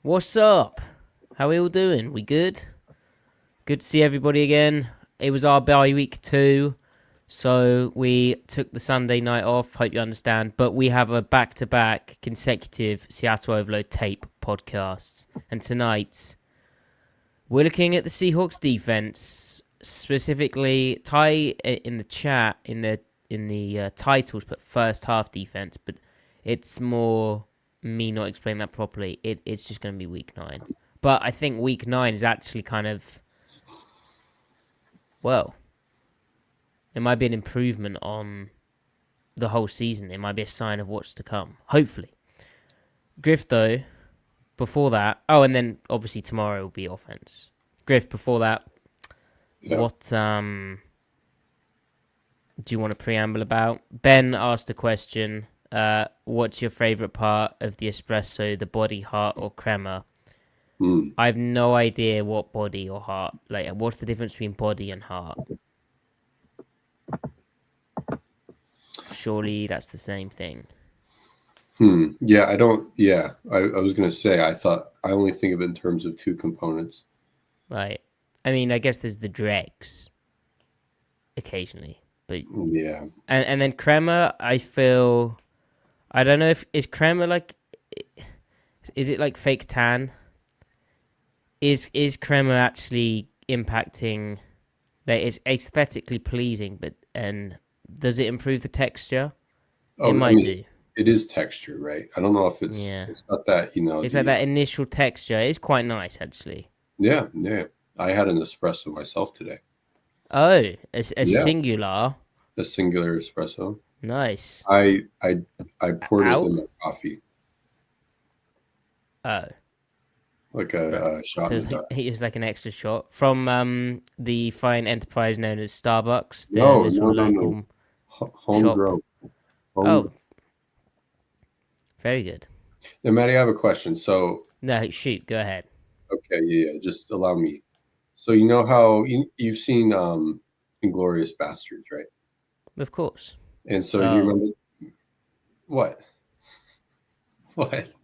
What's up? How we all doing? We good? Good to see everybody again. It was our bye week 2, so we took the Sunday night off. Hope you understand. But we have a back-to-back consecutive Seattle Overload tape podcasts. And tonight, we're looking at the Seahawks defense. Specifically, Ty in the chat, in the titles, put first half defense, but it's more me not explaining that properly. It's just going to be week 9. But I think week 9 is actually kind of, well, it might be an improvement on the whole season. It might be a sign of what's to come. Hopefully. Griff, though, before that, and then obviously tomorrow will be offense. Griff, before that, what do you want to preamble about? Ben asked a question. What's your favourite part of the espresso, the body, heart, or crema? I have no idea what body or heart. Like, what's the difference between body and heart? Surely that's the same thing. Yeah, I don't. Yeah, I was gonna say. I thought I only think of it in terms of 2 components. Right. I mean, I guess there's the dregs occasionally, but yeah. And then crema, I feel. I don't know if is crema like. Is it like fake tan? Is crema actually impacting? That it's aesthetically pleasing, and does it improve the texture? It might do. It is texture, right? I don't know if it's got that, It's like that initial texture. It's quite nice, actually. Yeah. I had an espresso myself today. Oh, a singular. A singular espresso. Nice. I poured it in my coffee. Oh. Like a shot. So it's like an extra shot from the fine enterprise known as Starbucks. No. Homegrown. Oh. Very good. Now, Matty, I have a question. So. No, shoot. Go ahead. Okay, yeah. Just allow me. So you know how you've seen Inglourious Bastards, right? Of course. And so you remember what? What?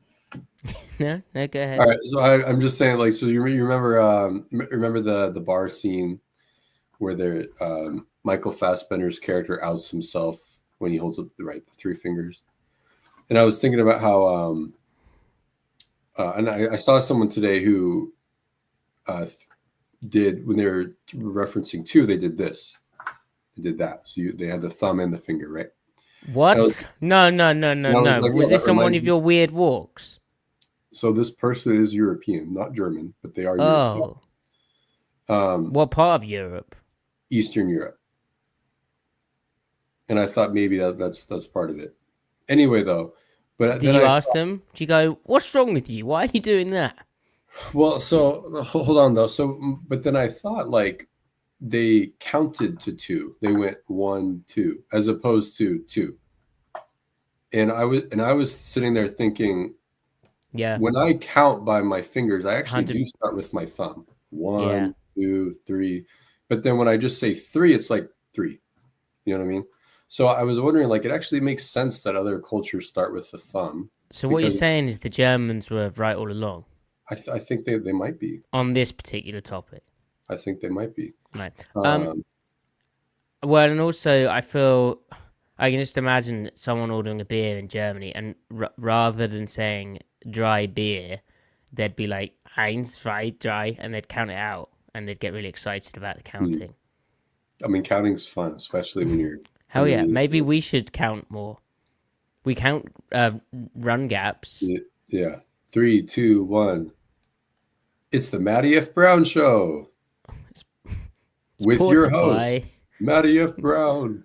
No, go ahead. All right, so I'm just saying, like, so you remember the bar scene where Michael Fassbender's character outs himself when he holds up the 3 fingers, and I was thinking about how and I saw someone today who did, when they were referencing 2, they did this. They did that. So they had the thumb and the finger, right? What? No. Was this on one of your weird walks? So this person is European, not German, but they are European. What part of Europe? Eastern Europe. And I thought maybe that's part of it. Anyway, though. But did you ask them? Did you go, what's wrong with you? Why are you doing that? Well, so hold on though. So, but then I thought, like, they counted to 2. They went 1, 2, as opposed to 2. And I was sitting there thinking, when I count by my fingers, I actually do start with my thumb. 1, 2, 3. But then when I just say 3, it's like 3. You know what I mean? So I was wondering, like, it actually makes sense that other cultures start with the thumb. So what you're saying is the Germans were right all along? I think they might be. On this particular topic? I think they might be. Right. Well, and also I feel I can just imagine someone ordering a beer in Germany, and rather than saying dry beer, they'd be like Heinz, dry, and they'd count it out, and they'd get really excited about the counting. I mean, counting's fun, especially when you're... Hell yeah. Maybe we should count more. We count run gaps. Yeah. 3, 2, 1. It's the Matty F. Brown Show. With your host, Matty F. Brown.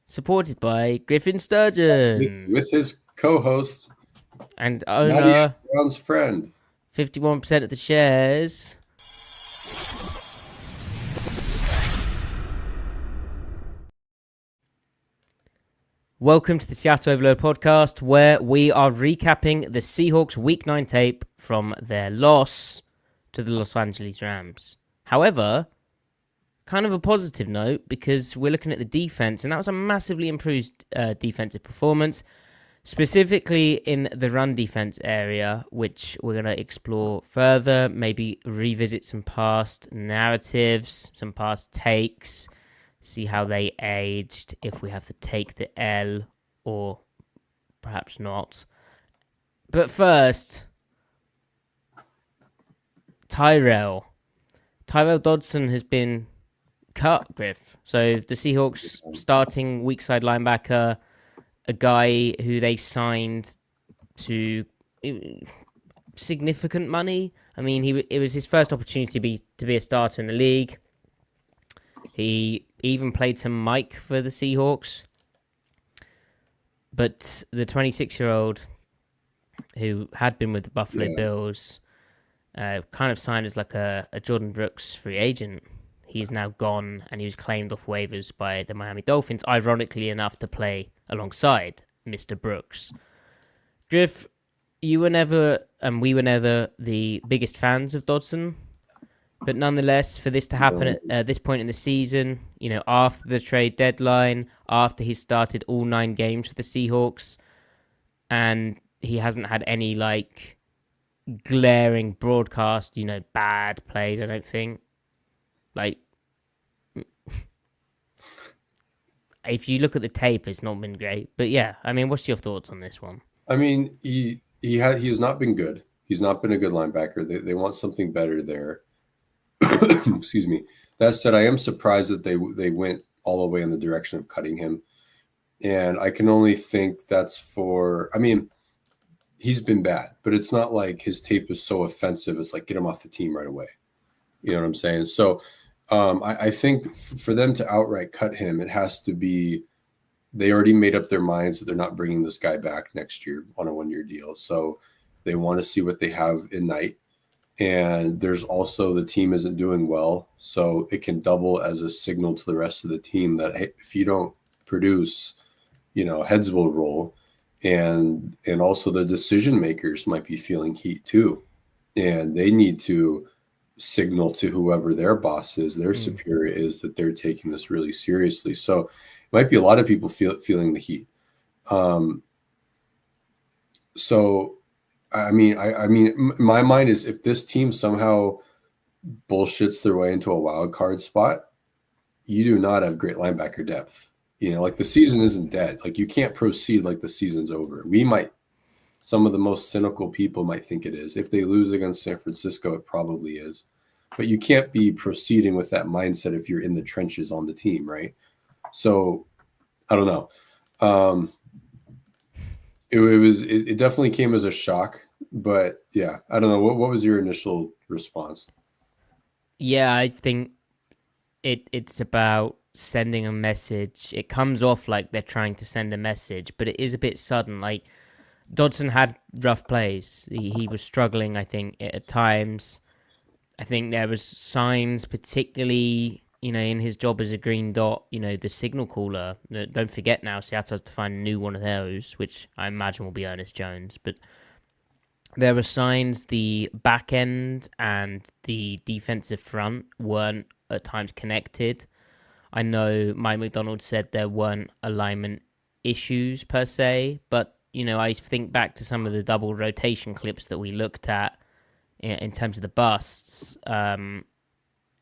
Supported by Griff Sturgeon. With his co-host. And owner. Matty F. Brown's friend. 51% of the shares. Welcome to the Seattle Overload podcast, where we are recapping the Seahawks Week 9 tape from their loss to the Los Angeles Rams. However, kind of a positive note, because we're looking at the defense, and that was a massively improved defensive performance. Specifically in the run defense area, which we're going to explore further, maybe revisit some past narratives, some past takes, see how they aged, if we have to take the L or perhaps not. But first, Tyrel Dodson has been cut, Griff. So the Seahawks starting weak side linebacker, a guy who they signed to significant money. I mean, it was his first opportunity to be a starter in the league. He even played some Mike for the Seahawks. But the 26-year-old who had been with the Buffalo Bills kind of signed as like a Jordan Brooks free agent. He's now gone, and he was claimed off waivers by the Miami Dolphins, ironically enough, to play alongside Mr. Brooks. Griff, you were never, and we were never, the biggest fans of Dodson, but nonetheless, for this to happen at this point in the season, you know, after the trade deadline, after he started all 9 games for the Seahawks, and he hasn't had any, like, glaring broadcast, you know, bad plays, I don't think. Like, if you look at the tape, it's not been great. But yeah, I mean, what's your thoughts on this one? I mean, he has not been good. He's not been a good linebacker. They want something better there. Excuse me. That said, I am surprised that they went all the way in the direction of cutting him. And I can only think that's for, I mean, he's been bad, but it's not like his tape is so offensive. It's like, get him off the team right away. You know what I'm saying? So I think for them to outright cut him, it has to be, they already made up their minds that they're not bringing this guy back next year on a 1-year deal. So they want to see what they have in Knight. And there's also the team isn't doing well. So it can double as a signal to the rest of the team that, hey, if you don't produce, you know, heads will roll. And also the decision makers might be feeling heat too. And they need to signal to whoever their boss is, their superior is, that they're taking this really seriously. So it might be a lot of people feeling the heat. So I mean, my mind is, if this team somehow bullshits their way into a wild card spot, you do not have great linebacker depth. You know, like, the season isn't dead. Like, you can't proceed like the season's over. Some of the most cynical people might think it is. If they lose against San Francisco, it probably is. But you can't be proceeding with that mindset if you're in the trenches on the team, right? So, I don't know. It definitely came as a shock. But, yeah, I don't know. What was your initial response? Yeah, I think it's about sending a message. It comes off like they're trying to send a message, but it is a bit sudden. Like, Dodson had rough plays. He was struggling, I think, at times. I think there was signs, particularly, you know, in his job as a green dot, you know, the signal caller. Don't forget now, Seattle has to find a new one of those, which I imagine will be Ernest Jones. But there were signs the back end and the defensive front weren't at times connected. I know Mike Macdonald said there weren't alignment issues per se, but, you know, I think back to some of the double rotation clips that we looked at in terms of the busts, and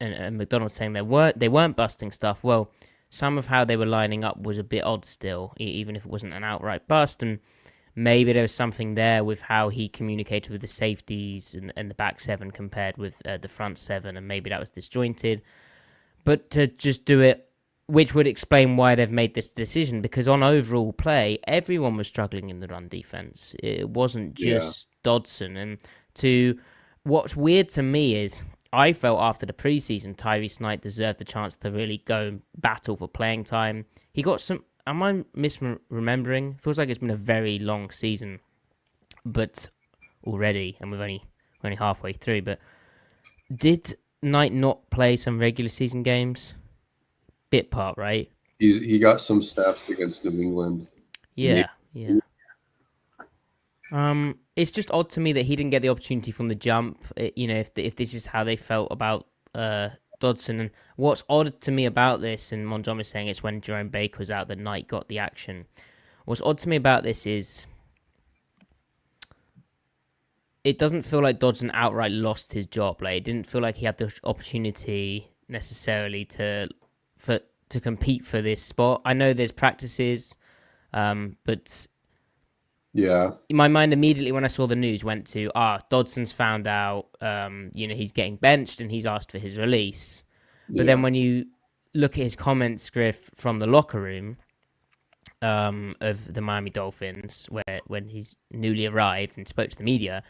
Macdonald saying they weren't busting stuff. Well, some of how they were lining up was a bit odd still, even if it wasn't an outright bust, and maybe there was something there with how he communicated with the safeties and the back seven compared with the front seven, and maybe that was disjointed. But to just do it, which would explain why they've made this decision, because on overall play, everyone was struggling in the run defense. It wasn't just Dodson. And what's weird to me is, I felt after the preseason, Tyrice Knight deserved the chance to really go and battle for playing time. He got some. Am I misremembering? Feels like it's been a very long season, but already, and we're only halfway through. But did Knight not play some regular season games? Bit part, right? He got some snaps against New England. Yeah. It's just odd to me that he didn't get the opportunity from the jump. You know, if this is how they felt about Dodson. And what's odd to me about this, and Montgomery's saying it's when Jerome Baker was out that Knight got the action. What's odd to me about this is it doesn't feel like Dodson outright lost his job. Like, it didn't feel like he had the opportunity necessarily to compete for this spot. I know there's practices, but Yeah. my mind immediately when I saw the news went to Dodson's found out he's getting benched and he's asked for his release. But then when you look at his comments, Griff, from the locker room of the Miami Dolphins, when he's newly arrived and spoke to the media,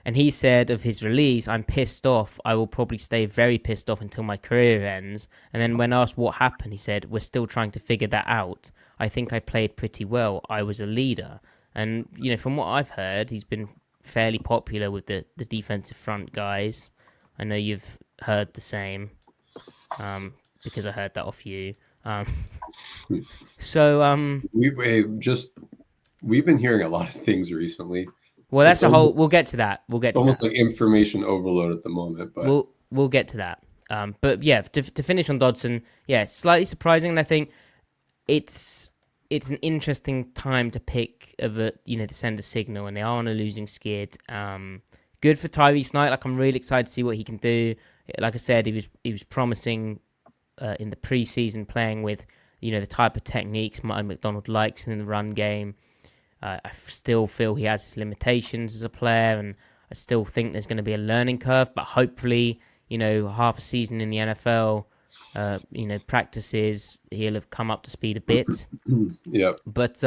and he said of his release, "I'm pissed off. I will probably stay very pissed off until my career ends." And then when asked what happened, he said, "We're still trying to figure that out. I think I played pretty well. I was a leader." And, from what I've heard, he's been fairly popular with the defensive front guys. I know you've heard the same, because I heard that off you. We've been hearing a lot of things recently. Well, that's we'll get to that. Almost like information overload at the moment, but we'll get to that. But yeah, to finish on Dodson, slightly surprising, and I think it's an interesting time to pick to send a signal, and they are on a losing skid. Good for Tyrice Knight. Like, I'm really excited to see what he can do. Like I said, he was promising in the preseason, playing with the type of techniques Macdonald likes in the run game. I still feel he has his limitations as a player, and I still think there's going to be a learning curve. But hopefully, half a season in the NFL, practices, he'll have come up to speed a bit. Yeah. But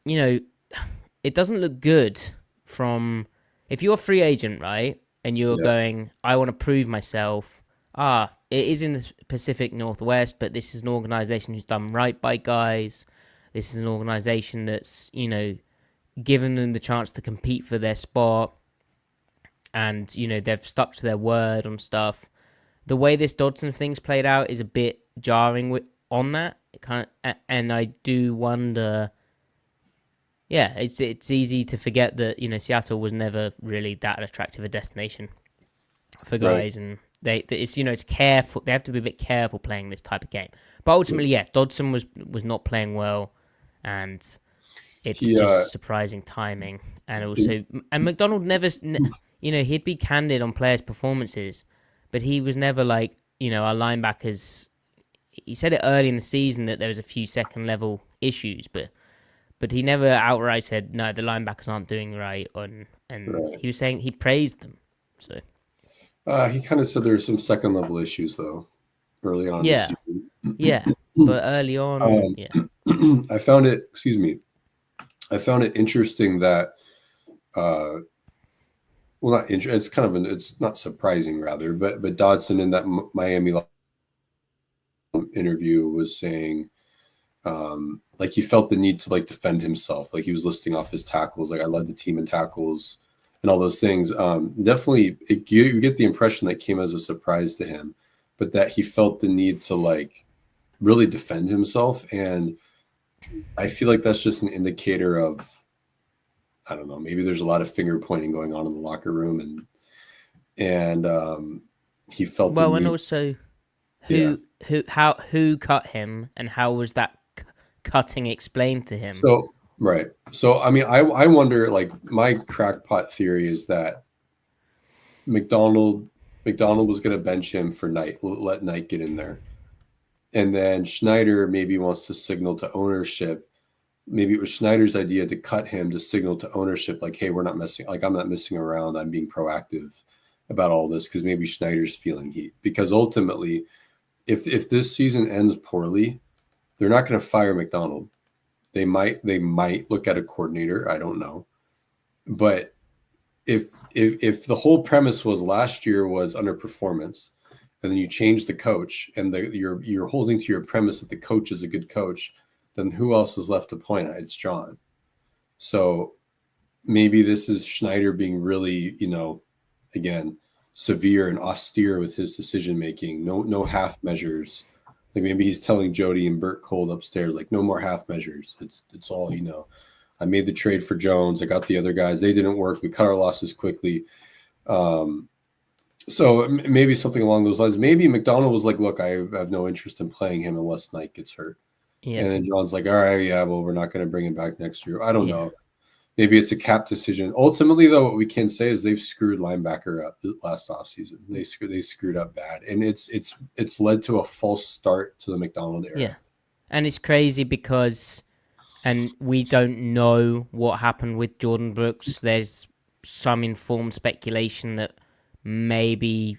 it doesn't look good from if you're a free agent, right? And you're going, I want to prove myself. It is in the Pacific Northwest, but this is an organization who's done right by guys. This is an organization that's, given them the chance to compete for their spot. And, they've stuck to their word on stuff. The way this Dodson thing's played out is a bit jarring on that. And I do wonder... Yeah, it's easy to forget that, Seattle was never really that attractive a destination for guys. Right. And it's careful. They have to be a bit careful playing this type of game. But ultimately, Dodson was not playing well, and it's just surprising timing. And also, and Macdonald never, he'd be candid on players' performances, but he was never like, our linebackers. He said it early in the season that there was a few second level issues, but he never outright said no, the linebackers aren't doing right. And right. He was saying he praised them. So. He kind of said there were some second level issues though, early on. Yeah, in the season. Yeah, but early on, I found it. Excuse me. I found it interesting that, not interesting. It's not surprising, rather, but Dodson in that Miami interview was saying, like he felt the need to like defend himself. Like he was listing off his tackles. Like I led the team in tackles. And all those things, definitely, you get the impression that came as a surprise to him, but that he felt the need to like really defend himself. And I feel like that's just an indicator of, I don't know, maybe there's a lot of finger pointing going on in the locker room, and he felt well, and also who cut him, and how was that cutting explained to him? Right. So, I mean, I wonder, like, my crackpot theory is that Macdonald was going to bench him for Knight, let Knight get in there. And then Schneider maybe wants to signal to ownership. Maybe it was Schneider's idea to cut him to signal to ownership, like, hey, I'm not messing around. I'm being proactive about all this, because maybe Schneider's feeling heat. Because ultimately, if this season ends poorly, they're not going to fire Macdonald. They might look at a coordinator. I don't know. But if the whole premise was last year was underperformance, and then you change the coach, and you're holding to your premise that the coach is a good coach, then who else is left to point at? It's John. So maybe this is Schneider being really, again, severe and austere with his decision making. No half measures. Like maybe he's telling Jody and Burt Cold upstairs, like, no more half measures. It's all, I made the trade for Jones. I got the other guys. They didn't work. We cut our losses quickly. So maybe something along those lines. Maybe Macdonald was like, look, I have no interest in playing him unless Knight gets hurt. Yeah. And then John's like, all right, yeah, well, we're not going to bring him back next year. I don't know. maybe it's a cap decision. Ultimately, though, what we can say is they've screwed linebacker up last offseason. They screwed up bad, and it's led to a false start to the Macdonald era. Yeah, and it's crazy because, and we don't know what happened with Jordan Brooks. There's some informed speculation that maybe,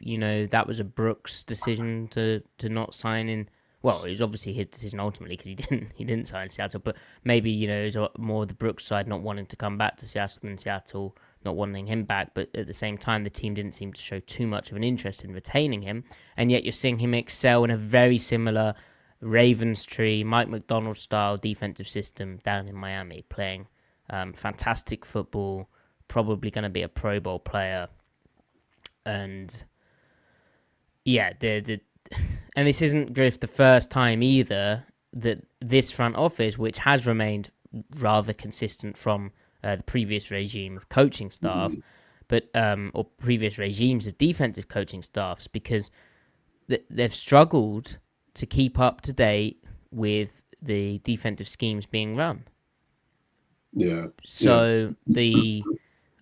that was a Brooks decision to not sign in. Well, it was obviously his decision ultimately because he didn't sign in Seattle. But maybe it was more the Brooks side not wanting to come back to Seattle than Seattle not wanting him back. But at the same time, the team didn't seem to show too much of an interest in retaining him, and yet you're seeing him excel in a very similar Ravens tree, Mike Macdonald style defensive system down in Miami, playing fantastic football. Probably going to be a Pro Bowl player, and yeah, and this isn't, Griff, the first time either that this front office, which has remained rather consistent from the previous regime of coaching staff, but or previous regimes of defensive coaching staffs, because they've struggled to keep up to date with the defensive schemes being run. Yeah. So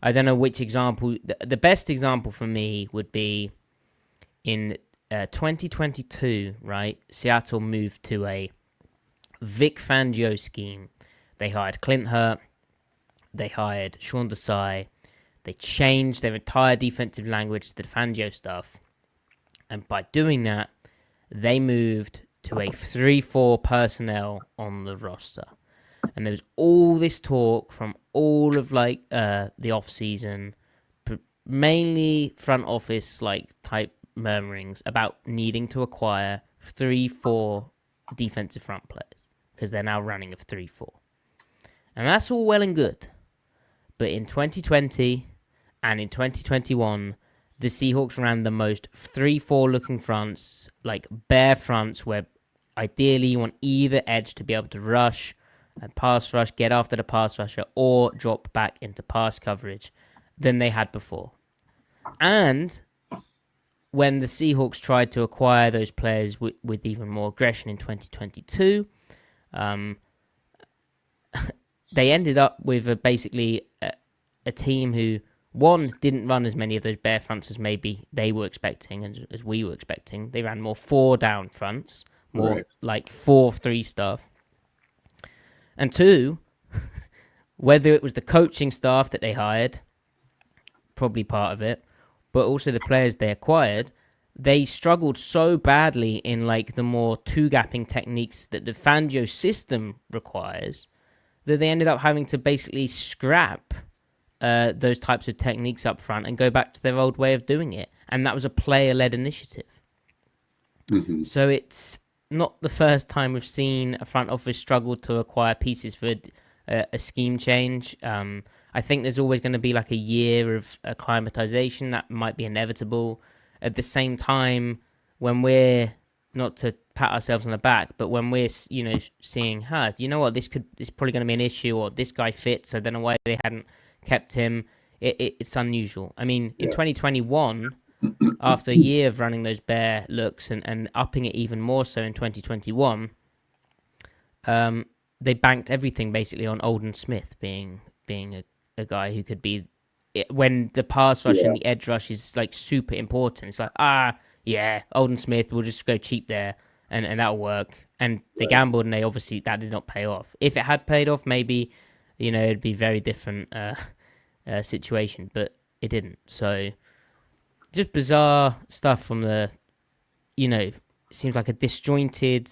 I don't know which example. The best example for me would be in 2022, right? Seattle moved to a Vic Fangio scheme. They hired Clint Hurt. They hired Sean Desai. They changed their entire defensive language to the Fangio stuff. And by doing that, they moved to a 3-4 personnel on the roster. And there was all this talk from all of the off season, mainly front office type murmurings about needing to acquire 3-4 defensive front players because they're now running a 3-4, and that's all well and good. But in 2020 and in 2021, the Seahawks ran the most 3-4 looking fronts, like bare fronts, where ideally you want either edge to be able to rush and pass rush, get after the pass rusher, or drop back into pass coverage than they had before. And when the Seahawks tried to acquire those players with even more aggression in 2022, they ended up with basically a team who, one, didn't run as many of those bare fronts as maybe they were expecting and as we were expecting. They ran more 4-down fronts, more like 4-3 stuff. And two, whether it was the coaching staff that they hired, probably part of it, but also the players they acquired, they struggled so badly in the more two-gapping techniques that the Fangio system requires that they ended up having to basically scrap those types of techniques up front and go back to their old way of doing it. And that was a player-led initiative. Mm-hmm. So it's not the first time we've seen a front office struggle to acquire pieces for a scheme change. I think there's always going to be a year of acclimatization that might be inevitable. At the same time, when we're, not to pat ourselves on the back, but when we're seeing, you know what, this is probably going to be an issue, or this guy fits, I don't know why they hadn't kept him. It's unusual. I mean, in 2021. After a year of running those bare looks and upping it even more so in 2021, they banked everything basically on Olden Smith being a guy who could be, when the pass rush and the edge rush is super important. It's Olden Smith, we'll just go cheap there and that'll work. And they gambled, and that did not pay off. If it had paid off, maybe it'd be a very different situation, but it didn't. So just bizarre stuff from the, it seems like a disjointed,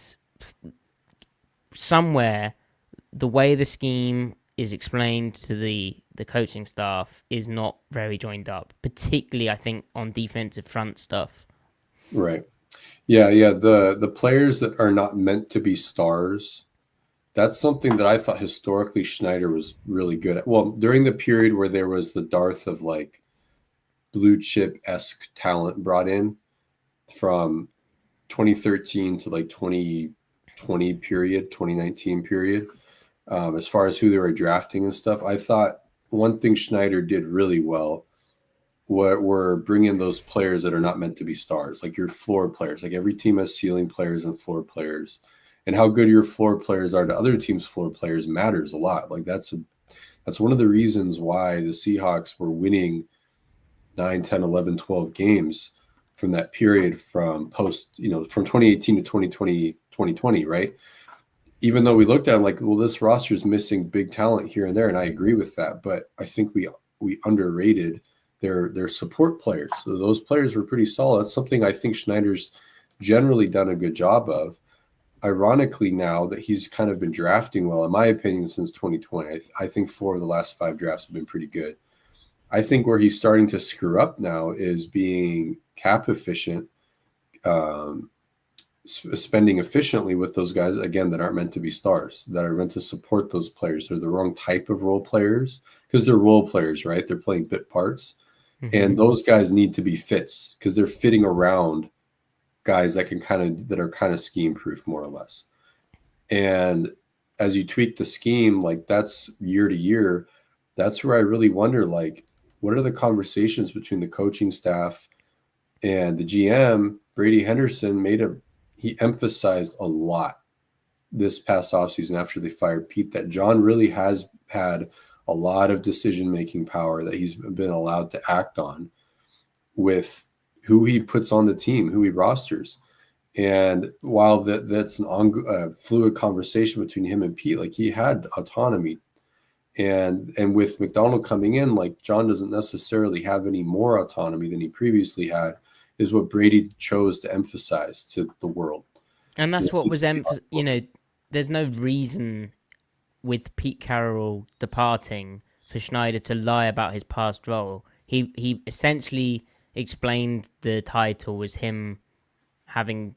somewhere, the way the scheme is explained to the coaching staff is not very joined up, particularly, I think, on defensive front stuff. Right. Yeah. The players that are not meant to be stars, that's something that I thought historically Schneider was really good at. Well, during the period where there was the dearth of blue chip-esque talent brought in from 2013 to 2020 period, 2019 period, as far as who they were drafting and stuff, I thought one thing Schneider did really well were bringing those players that are not meant to be stars, your floor players. Every team has ceiling players and floor players, and how good your floor players are to other teams' floor players matters a lot. That's That's one of the reasons why the Seahawks were winning 9, 10, 11, 12 games from that period from post, from 2018 to 2020, right? Even though we looked at it like, well, this roster is missing big talent here and there, and I agree with that, but I think we underrated their support players. So those players were pretty solid. That's something I think Schneider's generally done a good job of. Ironically, now that he's kind of been drafting well, in my opinion, since 2020, I think 4 of the last 5 drafts have been pretty good. I think where he's starting to screw up now is being cap efficient, spending efficiently with those guys, again, that aren't meant to be stars, that are meant to support those players. They're the wrong type of role players because they're role players, right? They're playing bit parts. Mm-hmm. And those guys need to be fits because they're fitting around guys that are kind of scheme proof, more or less. And as you tweak the scheme, like that's year to year, that's where I really wonder, like, what are the conversations between the coaching staff and the GM? Brady Henderson he emphasized a lot this past offseason after they fired Pete that John really has had a lot of decision-making power that he's been allowed to act on with who he puts on the team, who he rosters. And while that's an fluid conversation between him and Pete, like he had autonomy. And with Macdonald coming in, like John doesn't necessarily have any more autonomy than he previously had, is what Brady chose to emphasize to the world. And that's what was emphasized. There's no reason with Pete Carroll departing for Schneider to lie about his past role. He essentially explained the title was him having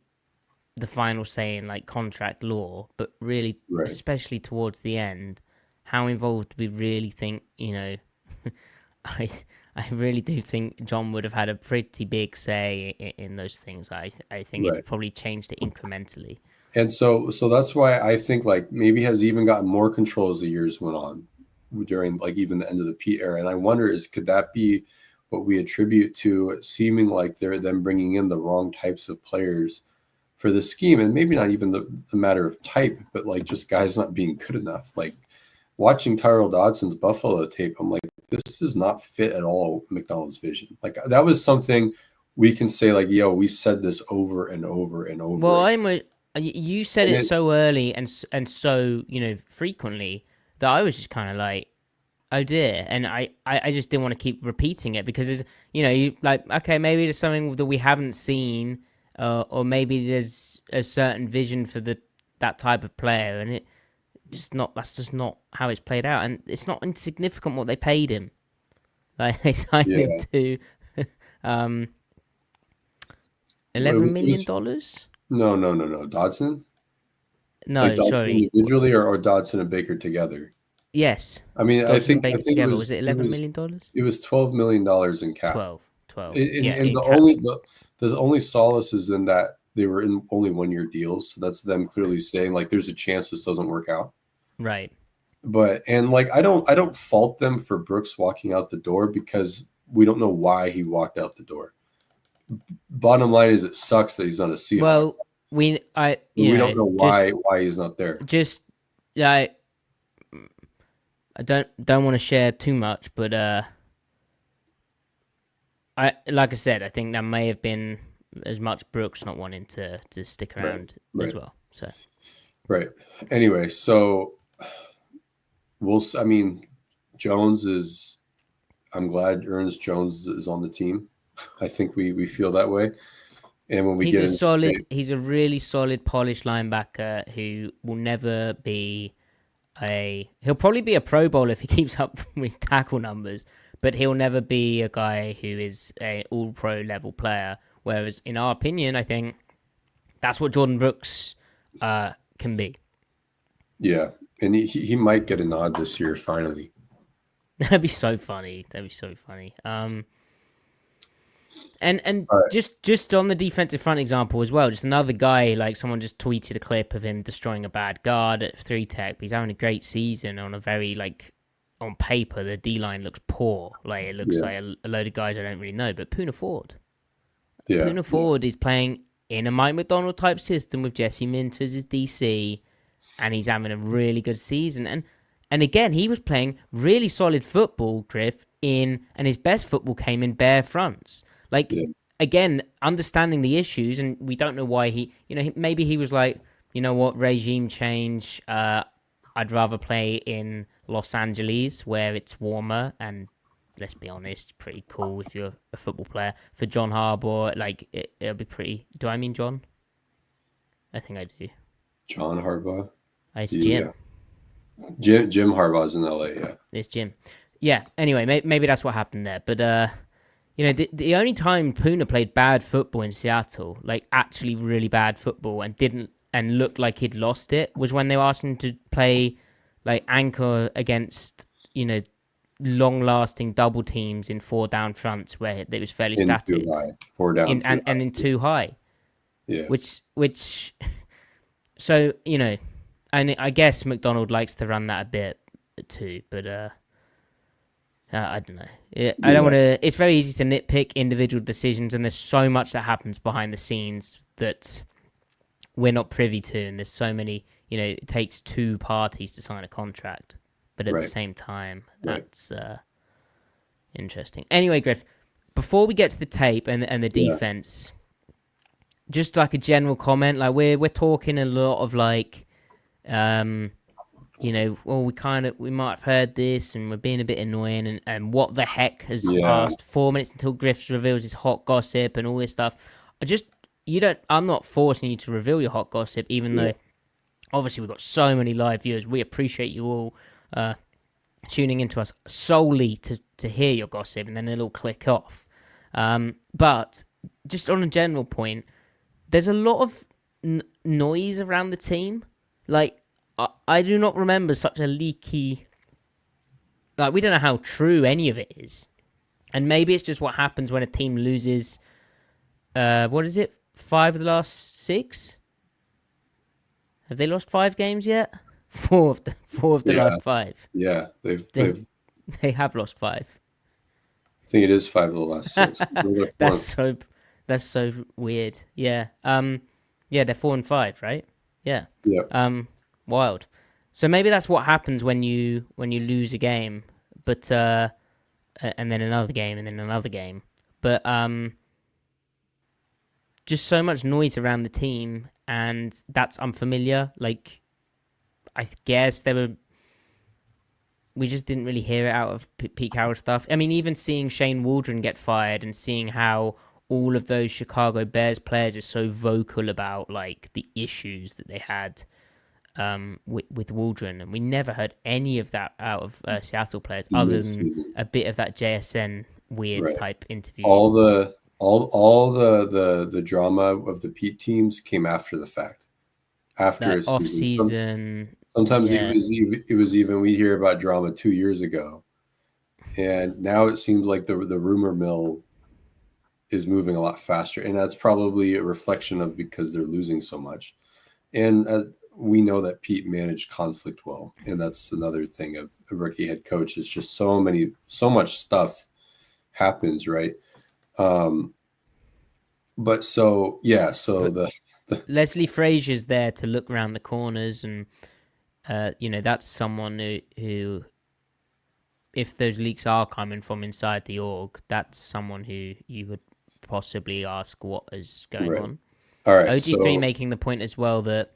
the final say in like contract law, but really, right, especially towards the end, how involved do we really think, I really do think John would have had a pretty big say in those things. I think right, it probably changed it incrementally. And so that's why I think like maybe has even gotten more control as the years went on during like even the end of the Pete era. And I wonder could that be what we attribute to it seeming like they're them bringing in the wrong types of players for the scheme, and maybe not even the matter of type, but like just guys not being good enough. Like watching Tyrel Dodson's Buffalo tape, I'm like, this does not fit at all Macdonald's vision. Like that was something we can say like, yo, we said this over and over and over. Well, you said it so early and so frequently that I was just kind of like, oh dear, and I just didn't want to keep repeating it because it's you like, okay, maybe there's something that we haven't seen, or maybe there's a certain vision for that type of player, and that's just not how it's played out, and it's not insignificant what they paid him. Like they signed him to $11 million. No. Dodson? No, like Dodson sorry. Individually or Dodson and Baker together? Yes. I mean, Dodson I think together. Was it $11 million? It was $12 million in cap. 12. And the only solace is in that they were in only 1-year deals. So that's them clearly saying like there's a chance this doesn't work out. Right. But like I don't fault them for Brooks walking out the door because we don't know why he walked out the door. Bottom line is it sucks that he's on a Seahawks. Well, we don't know why he's not there. Just I don't want to share too much, but like I said, I think that may have been as much Brooks not wanting to stick around as well. So right. Anyway, so Jones is. I'm glad Ernest Jones is on the team. I think we feel that way. And when he's a really solid, polished linebacker who will never be he'll probably be a Pro Bowl if he keeps up with tackle numbers, but he'll never be a guy who is an all-pro level player. Whereas, in our opinion, I think that's what Jordan Brooks can be. Yeah, and he might get a nod this year finally. That'd be so funny. And right, just on the defensive front example as well, just another guy, like someone just tweeted a clip of him destroying a bad guard at 3-tech. He's having a great season on a very, like, on paper, the D-line looks poor. Like, it looks like a load of guys I don't really know. But Poona Ford. Yeah. Poona Ford is playing in a Mike Macdonald type system with Jesse Minter as his DC, and he's having a really good season. And And again, he was playing really solid football, Griff, and his best football came in bare fronts. Like, again, understanding the issues, and we don't know why maybe he was like, you know what, regime change. I'd rather play in Los Angeles where it's warmer and, let's be honest, pretty cool if you're a football player. For John Harbaugh, like, it'll be pretty. Do I mean John? I think I do. John Harbaugh? It's Jim. Jim Harbaugh's in LA, yeah. It's Jim. Yeah, anyway, maybe that's what happened there. But, the only time Puna played bad football in Seattle, like actually really bad football, and looked like he'd lost it, was when they were asking him to play like anchor against, long-lasting double teams in 4 down fronts where it was fairly static. 4 down, and in 2 high. Yeah. Which, so, and I guess Macdonald likes to run that a bit too, but I don't know. I don't want to. It's very easy to nitpick individual decisions, and there's so much that happens behind the scenes that we're not privy to, and there's so many. It takes 2 parties to sign a contract, but at the same time, that's interesting. Anyway, Griff, before we get to the tape and the defense, just like a general comment, like we're talking a lot of like, we might have heard this and we're being a bit annoying and what the heck has asked 4 minutes until Griff reveals his hot gossip and all this stuff. I'm not forcing you to reveal your hot gossip, even though obviously we've got so many live viewers. We appreciate you all tuning into us solely to hear your gossip, and then it'll click off. But just on a general point, there's a lot of noise around the team. Like, I do not remember such a leaky... Like, we don't know how true any of it is. And maybe it's just what happens when a team loses... what is it? 5 of the last 6? Have they lost 5 games yet? 4 of the last 5. Yeah, they have lost 5. I think it is 5 of the last 6. That's so weird. Yeah. They're 4 and 5, right? Yeah. Yeah. Wild. So maybe that's what happens when you lose a game, but and then another game and then another game. But just so much noise around the team, and that's unfamiliar. Like, I guess we just didn't really hear it out of Pete Carroll stuff. I mean, even seeing Shane Waldron get fired and seeing how all of those Chicago Bears players are so vocal about like the issues that they had with Waldron, and we never heard any of that out of Seattle players, other than a bit of that JSN weird type interview. All the drama of the Pete teams came after the fact, after that off season. Sometimes it was even we hear about drama 2 years ago, and now it seems like the rumor mill is moving a lot faster, and that's probably a reflection of because they're losing so much. And we know that Pete managed conflict well, and that's another thing of a rookie head coach. It's just so much stuff happens, right? Leslie Frazier's there to look around the corners, and that's someone who, if those leaks are coming from inside the org, that's someone who you would possibly ask what is going on. All right. OG3 making the point as well that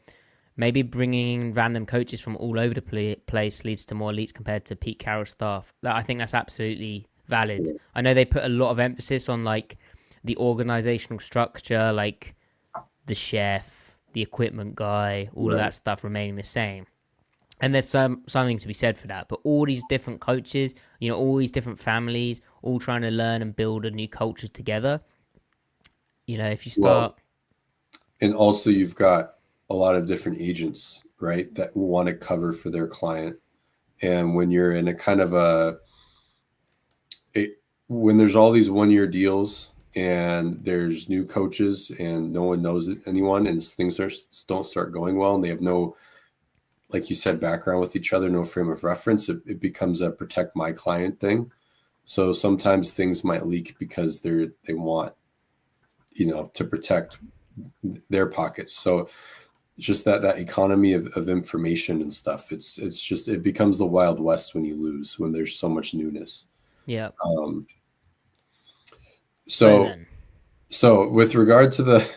maybe bringing in random coaches from all over the place leads to more leaks compared to Pete Carroll's staff. I think that's absolutely valid. I know they put a lot of emphasis on like the organizational structure, like the chef, the equipment guy, all of that stuff remaining the same. And there's something to be said for that. But all these different coaches, all these different families, all trying to learn and build a new culture together. If you start... And also you've got a lot of different agents, right, that want to cover for their client. And when you're in a kind of when there's all these 1-year deals and there's new coaches and no one knows anyone and things don't start going well and they have no, like you said, background with each other, no frame of reference, it becomes a protect my client thing. So sometimes things might leak because they want, to protect their pockets. So just that economy of information and stuff. It becomes the Wild West when you lose, when there's so much newness. Yeah. Um, So so then, so with regard to the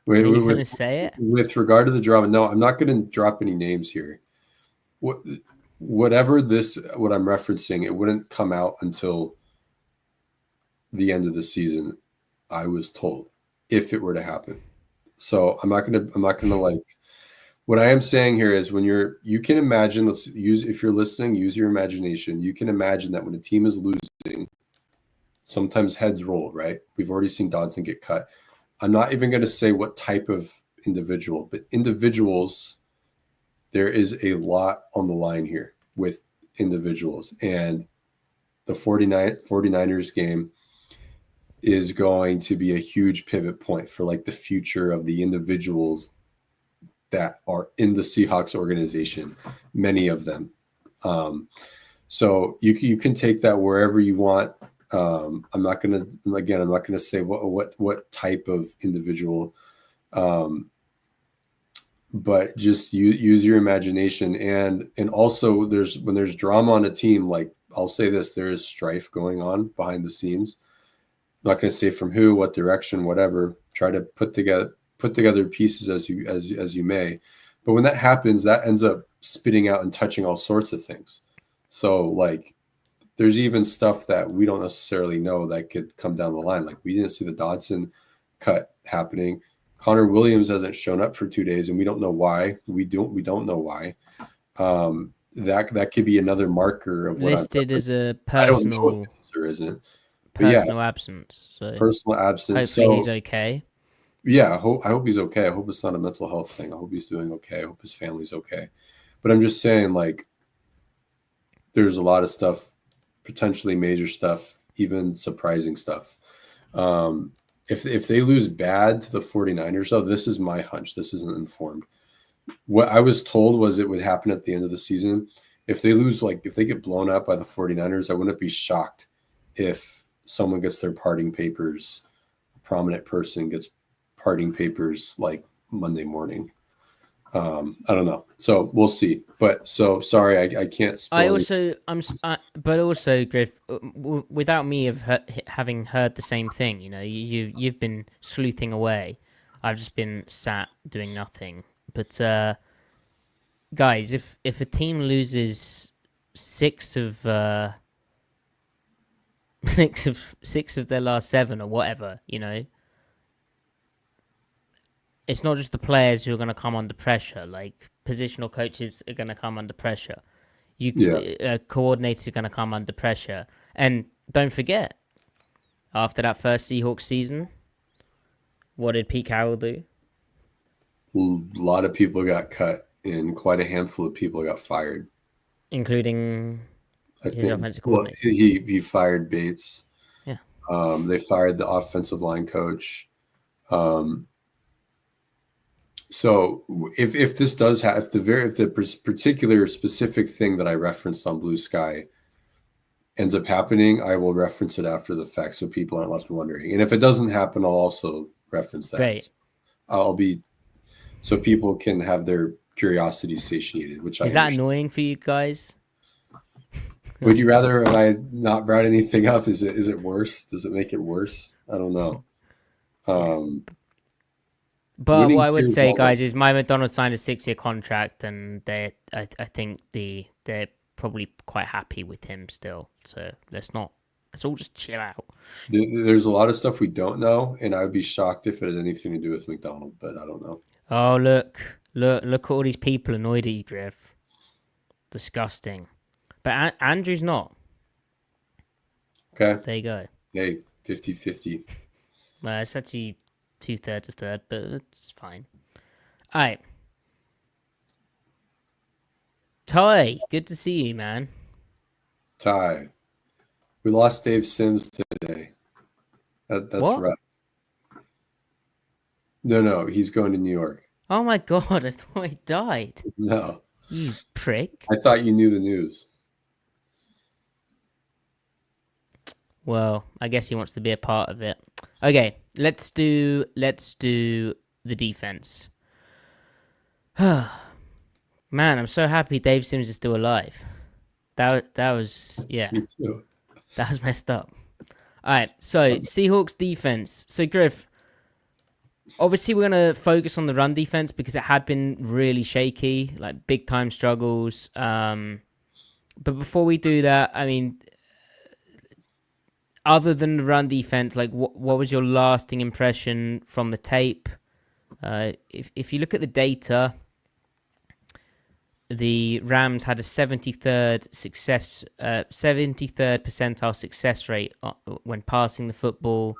are you with gonna say it? with regard to the drama, no, I'm not going to drop any names here. What whatever what I'm referencing, it wouldn't come out until the end of the season, I was told, if it were to happen. So I'm not gonna like, what I am saying here is, when you can imagine, if you're listening, use your imagination. You can imagine that when a team is losing, sometimes heads roll, right? We've already seen Dodson get cut. I'm not even going to say what type of individual, but individuals, there is a lot on the line here with individuals. And the 49ers game is going to be a huge pivot point for like the future of the individuals that are in the Seahawks organization, many of them. So you can take that wherever you want. I'm not gonna say what type of individual, but just use your imagination. And also, when there's drama on a team, like, I'll say this, there is strife going on behind the scenes. I'm not going to say from who, what direction, whatever. Try to put together pieces as you may, but when that happens, that ends up spitting out and touching all sorts of things. So like, there's even stuff that we don't necessarily know that could come down the line. Like, we didn't see the Dodson cut happening. Connor Williams hasn't shown up for 2 days, and we don't know why. We don't know why. That could be another marker of what Listed as a I don't know personal if it is or isn't. But yeah, absence. So personal absence. hopefully he's okay. Yeah, I hope he's okay. I hope it's not a mental health thing. I hope he's doing okay. I hope his family's okay. But I'm just saying, like, there's a lot of stuff, potentially major stuff, even surprising stuff. If they lose bad to the 49ers, though, this is my hunch. This isn't informed. What I was told was it would happen at the end of the season. If they lose, like, if they get blown up by the 49ers, I wouldn't be shocked if someone gets their parting papers, a prominent person gets parting papers like Monday morning. I don't know. So we'll see. But so sorry, I can't spoil. But also, Griff, without me having heard the same thing, you've been sleuthing away. I've just been sat doing nothing. But guys, if a team loses six of their last seven or whatever, it's not just the players who are going to come under pressure. Like, positional coaches are going to come under pressure. Coordinators are going to come under pressure. And don't forget, after that first Seahawks season, what did Pete Carroll do? A lot of people got cut, and quite a handful of people got fired, including his offensive coordinator. He fired Bates. Yeah. They fired the offensive line coach. So if this does have, if the particular specific thing that I referenced on Blue Sky ends up happening, I will reference it after the fact, so people aren't left wondering. And if it doesn't happen, I'll also reference that. Great. So people can have their curiosity satiated. Is that annoying for you guys? Would you rather have I not brought anything up? Is it worse? Does it make it worse? I don't know. But what I would say, guys, is my Macdonald signed a 6-year contract, and I think they're probably quite happy with him still. So let's all just chill out. There's a lot of stuff we don't know, and I would be shocked if it had anything to do with Macdonald, but I don't know. Oh, look at all these people annoyed at you, Griff. Disgusting. But Andrew's not. Okay. There you go. Hey, 50-50. Well, it's actually 2/3 a third, but it's fine. All right. Ty, good to see you, man. Ty, we lost Dave Sims today. That's what? rough. No, he's going to New York. Oh my God, I thought he died. No. You prick. I thought you knew the news. Well, I guess he wants to be a part of it. Okay, let's do the defense. Man, I'm so happy Dave Sims is still alive. That was yeah, Me too. that was messed up. All right, so Seahawks defense. So Griff, obviously we're gonna focus on the run defense because it had been really shaky, like big time struggles. But before we do that, I mean, other than the run defense, like what was your lasting impression from the tape? If you look at the data, the Rams had a 73rd percentile success rate when passing the football.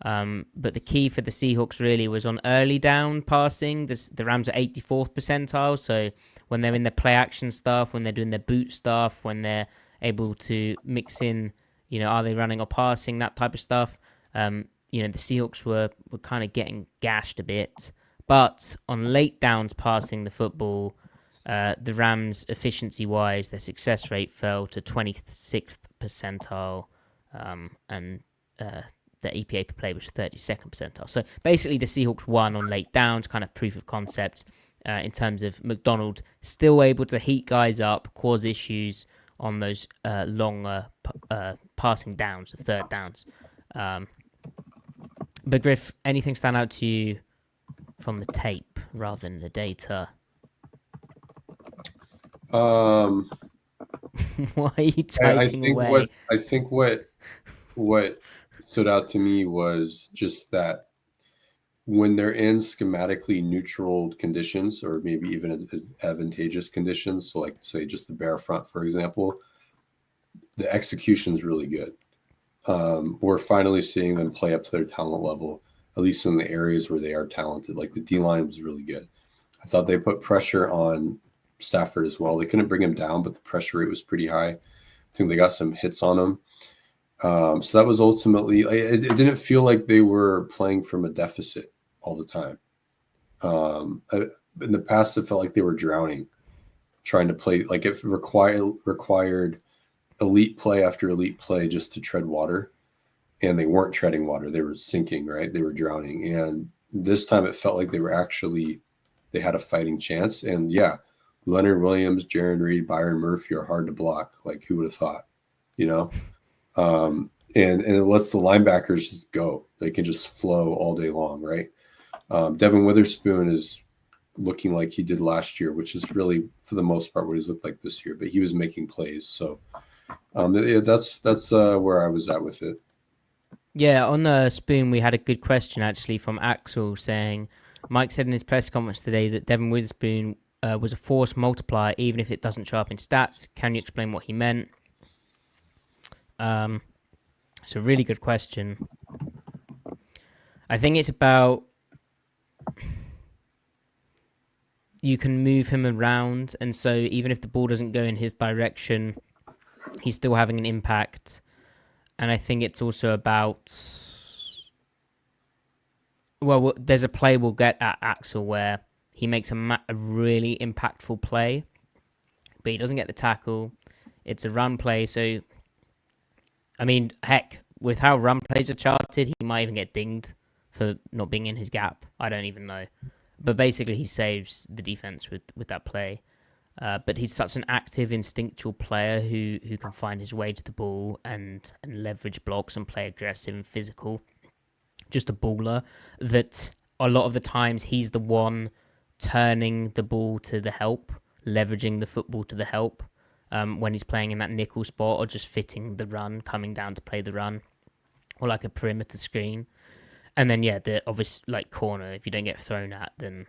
But the key for the Seahawks really was on early down passing. The Rams are 84th percentile, so when they're in their play action stuff, when they're doing their boot stuff, when they're able to mix in, are they running or passing, that type of stuff. The Seahawks were kind of getting gashed a bit. But on late downs passing the football, the Rams, efficiency-wise, their success rate fell to 26th percentile, and the EPA per play was 32nd percentile. So basically, the Seahawks won on late downs, kind of proof of concept in terms of Macdonald still able to heat guys up, cause issues on those longer passing downs, of third downs. But Griff, anything stand out to you from the tape rather than the data? Um, Why are you typing away? I think what stood out to me was just that when they're in schematically neutral conditions, or maybe even advantageous conditions, so like say just the bare front, for example, the execution is really good. We're finally seeing them play up to their talent level, at least in the areas where they are talented. Like the D line was really good. I thought they put pressure on Stafford as well. They couldn't bring him down, but the pressure rate was pretty high. I think they got some hits on him. So that was ultimately, it didn't feel like they were playing from a deficit all the time. In the past, it felt like they were drowning, trying to play, like it required elite play after elite play just to tread water. And they weren't treading water. They were sinking, right? They were drowning. And this time it felt like they had a fighting chance. And yeah, Leonard Williams, Jaron Reed, Byron Murphy are hard to block. Like who would have thought, and it lets the linebackers just go. They can just flow all day long, right? Devin Witherspoon is looking like he did last year, which is really, for the most part, what he's looked like this year. But he was making plays. So that's where I was at with it. Yeah, on the Spoon, we had a good question actually from Axel saying, Mike said in his press conference today that Devin Witherspoon was a force multiplier, even if it doesn't show up in stats. Can you explain what he meant? It's a really good question. I think it's about you can move him around, and so even if the ball doesn't go in his direction, he's still having an impact. And I think it's also about, well, there's a play we'll get at Axel where he makes a really impactful play, but he doesn't get the tackle. It's a run play, so, I mean, heck, with how run plays are charted, he might even get dinged for not being in his gap. I don't even know. But basically, he saves the defense with that play. But he's such an active, instinctual player who can find his way to the ball and leverage blocks and play aggressive and physical. Just a baller that a lot of the times he's the one turning the ball to the help, leveraging the football to the help when he's playing in that nickel spot or just fitting the run, coming down to play the run, or like a perimeter screen. And then, yeah, the obvious like corner, if you don't get thrown at, then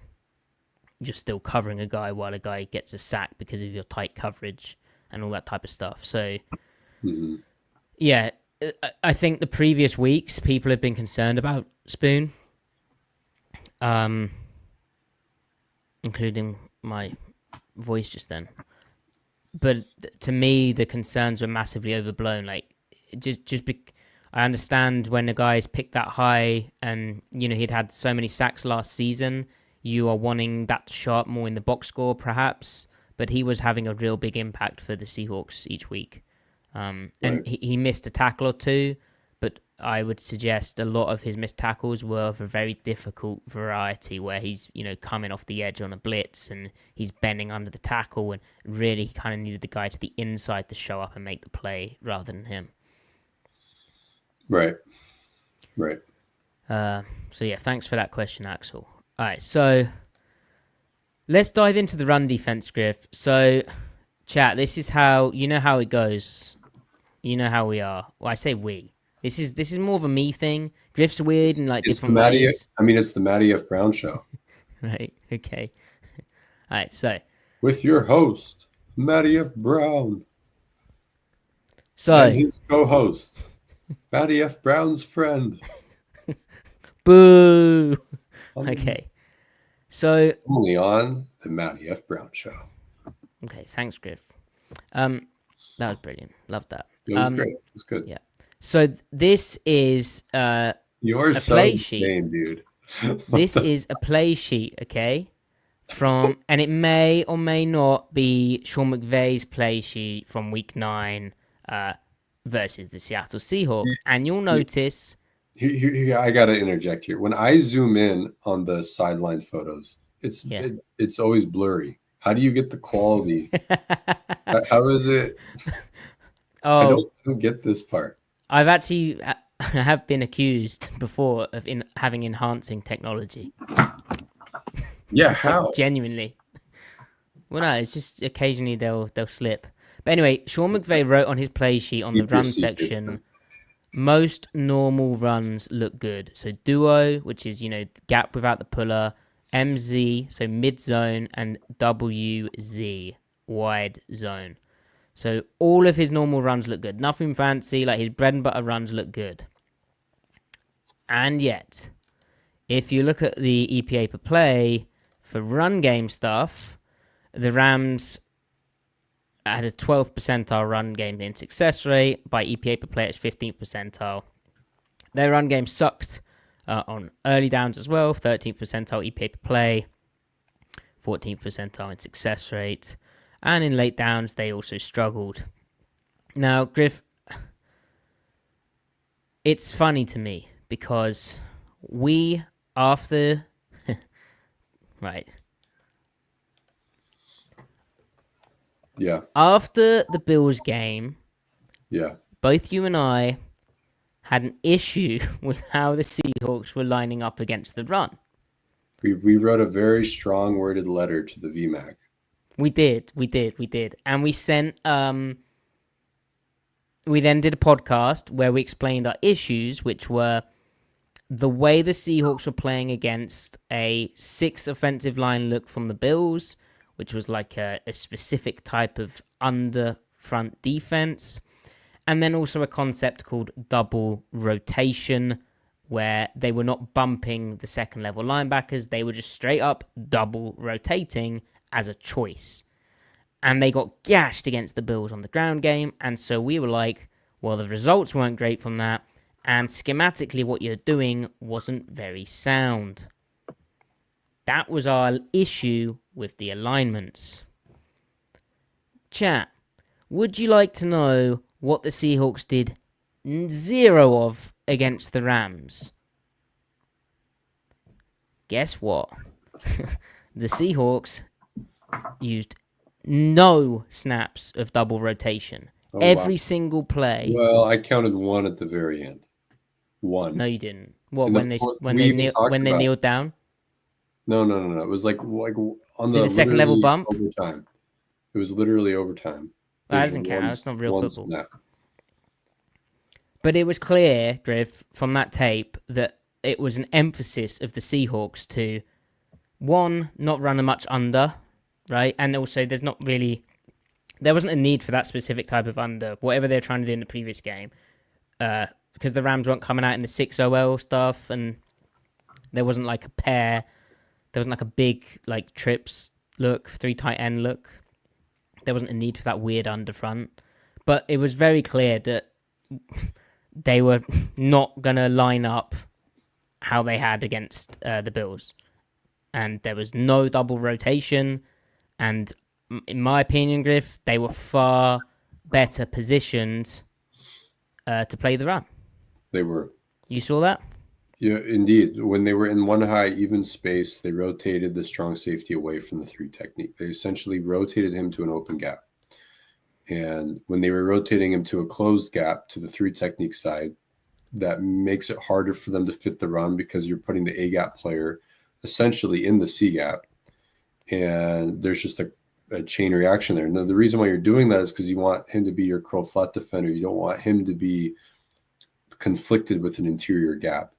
you're still covering a guy while a guy gets a sack because of your tight coverage and all that type of stuff. So, yeah, I think the previous weeks people have been concerned about Spoon, including my voice just then. But to me, the concerns were massively overblown. Like, I understand when a guy's picked that high and, he'd had so many sacks last season, you are wanting that to show up more in the box score, perhaps. But he was having a real big impact for the Seahawks each week. And he missed a tackle or two, but I would suggest a lot of his missed tackles were of a very difficult variety, where he's, coming off the edge on a blitz and he's bending under the tackle, and really kind of needed the guy to the inside to show up and make the play rather than him. Right. So yeah, thanks for that question, Axel. All right, so let's dive into the run defense, Griff. So, chat, this is how how it goes. You know how we are. Well, I say we. This is more of a me thing. Griff's weird in different ways. It's the Matty F Brown show. Right. Okay. All right. So with your host, Matty F Brown. So and his co-host, Matty F Brown's friend. Boo. Okay. So only on the Matty F Brown show. Okay. Thanks, Griff. That was brilliant. Loved that. It was great. It was good. Yeah. So this is You're so insane, dude. This is a play sheet, okay? And it may or may not be Sean McVay's play sheet from Week 9 versus the Seattle Seahawks. And you'll notice. I gotta interject here. When I zoom in on the sideline photos, it's always blurry. How do you get the quality? How is it? I don't get this part. I have been accused before of having enhancing technology. Yeah, how? Genuinely. Well, no, it's just occasionally they'll slip. But anyway, Sean McVay wrote on his play sheet on the run section, most normal runs look good. So duo, which is, gap without the puller, MZ, so mid zone, and WZ, wide zone. So all of his normal runs look good. Nothing fancy, his bread and butter runs look good. And yet, if you look at the EPA per play for run game stuff, the Rams had a 12th percentile run game in success rate. By EPA per play, it's 15th percentile. Their run game sucked on early downs as well, 13th percentile EPA per play, 14th percentile in success rate. And in late downs, they also struggled. Now, Griff, it's funny to me because after the Bills game, both you and I had an issue with how the Seahawks were lining up against the run. We wrote a very strong worded letter to the VMAC. We did. And we sent, we then did a podcast where we explained our issues, which were the way the Seahawks were playing against a 6 offensive line look from the Bills, which was a specific type of under front defense. And then also a concept called double rotation, where they were not bumping the second level linebackers. They were just straight up double rotating as a choice. And they got gashed against the Bills on the ground game. And so we were like, well, the results weren't great from that. And schematically, what you're doing wasn't very sound. That was our issue with the alignments. Chat, would you like to know what the Seahawks did 0 of against the Rams? Guess what? The Seahawks used no snaps of double rotation. Every single play. Well, I counted 1 at the very end. 1. No, you didn't. What, when they kneeled down? No. It was like on the second level bump. Overtime. It was literally overtime. That doesn't count. That's not real football. Snap. But it was clear, Griff, from that tape that it was an emphasis of the Seahawks to, 1, not run a much under, right? And also, there wasn't a need for that specific type of under, whatever they're trying to do in the previous game, because the Rams weren't coming out in the 6 OL stuff, and there wasn't a pair, there wasn't a big trips look, 3 tight end look. There wasn't a need for that weird under front, but it was very clear that they were not going to line up how they had against the Bills. And there was no double rotation. And in my opinion, Griff, they were far better positioned to play the run. They were. You saw that? Yeah, indeed. When they were in one high even space, they rotated the strong safety away from the 3 technique. They essentially rotated him to an open gap. And when they were rotating him to a closed gap to the 3 technique side, that makes it harder for them to fit the run because you're putting the A gap player essentially in the C gap. And there's just a chain reaction there. Now, the reason why you're doing that is because you want him to be your curl flat defender. You don't want him to be conflicted with an interior gap.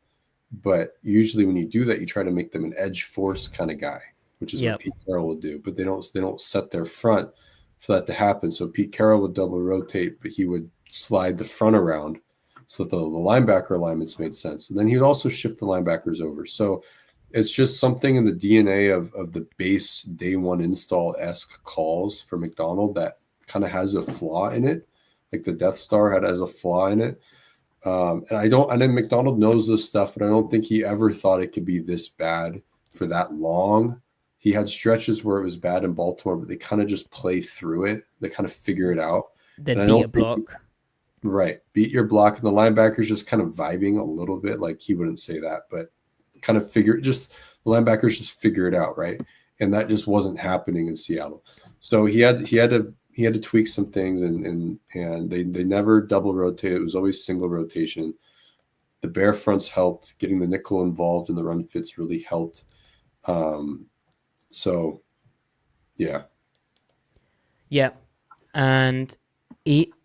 But usually when you do that, you try to make them an edge force kind of guy, which is what Pete Carroll will do. But they don't set their front for that to happen. So Pete Carroll would double rotate, but he would slide the front around so that the linebacker alignments made sense. And then he would also shift the linebackers over. So it's just something in the DNA of the base day one install-esque calls for Macdonald that kind of has a flaw in it. Like the Death Star has a flaw in it. And I think Macdonald knows this stuff, but I don't think he ever thought it could be this bad for that long. He had stretches where it was bad in Baltimore, but they kind of just play through it. They kind of figure it out. They beat a block. Right. Beat your block. And the linebackers just kind of vibing a little bit. Like he wouldn't say that, but kind of the linebackers just figure it out. Right. And that just wasn't happening in Seattle. So he had to tweak some things and they never double rotated. It was always single rotation. The bare fronts helped. Getting the nickel involved in the run fits really helped. So, yeah. Yeah. And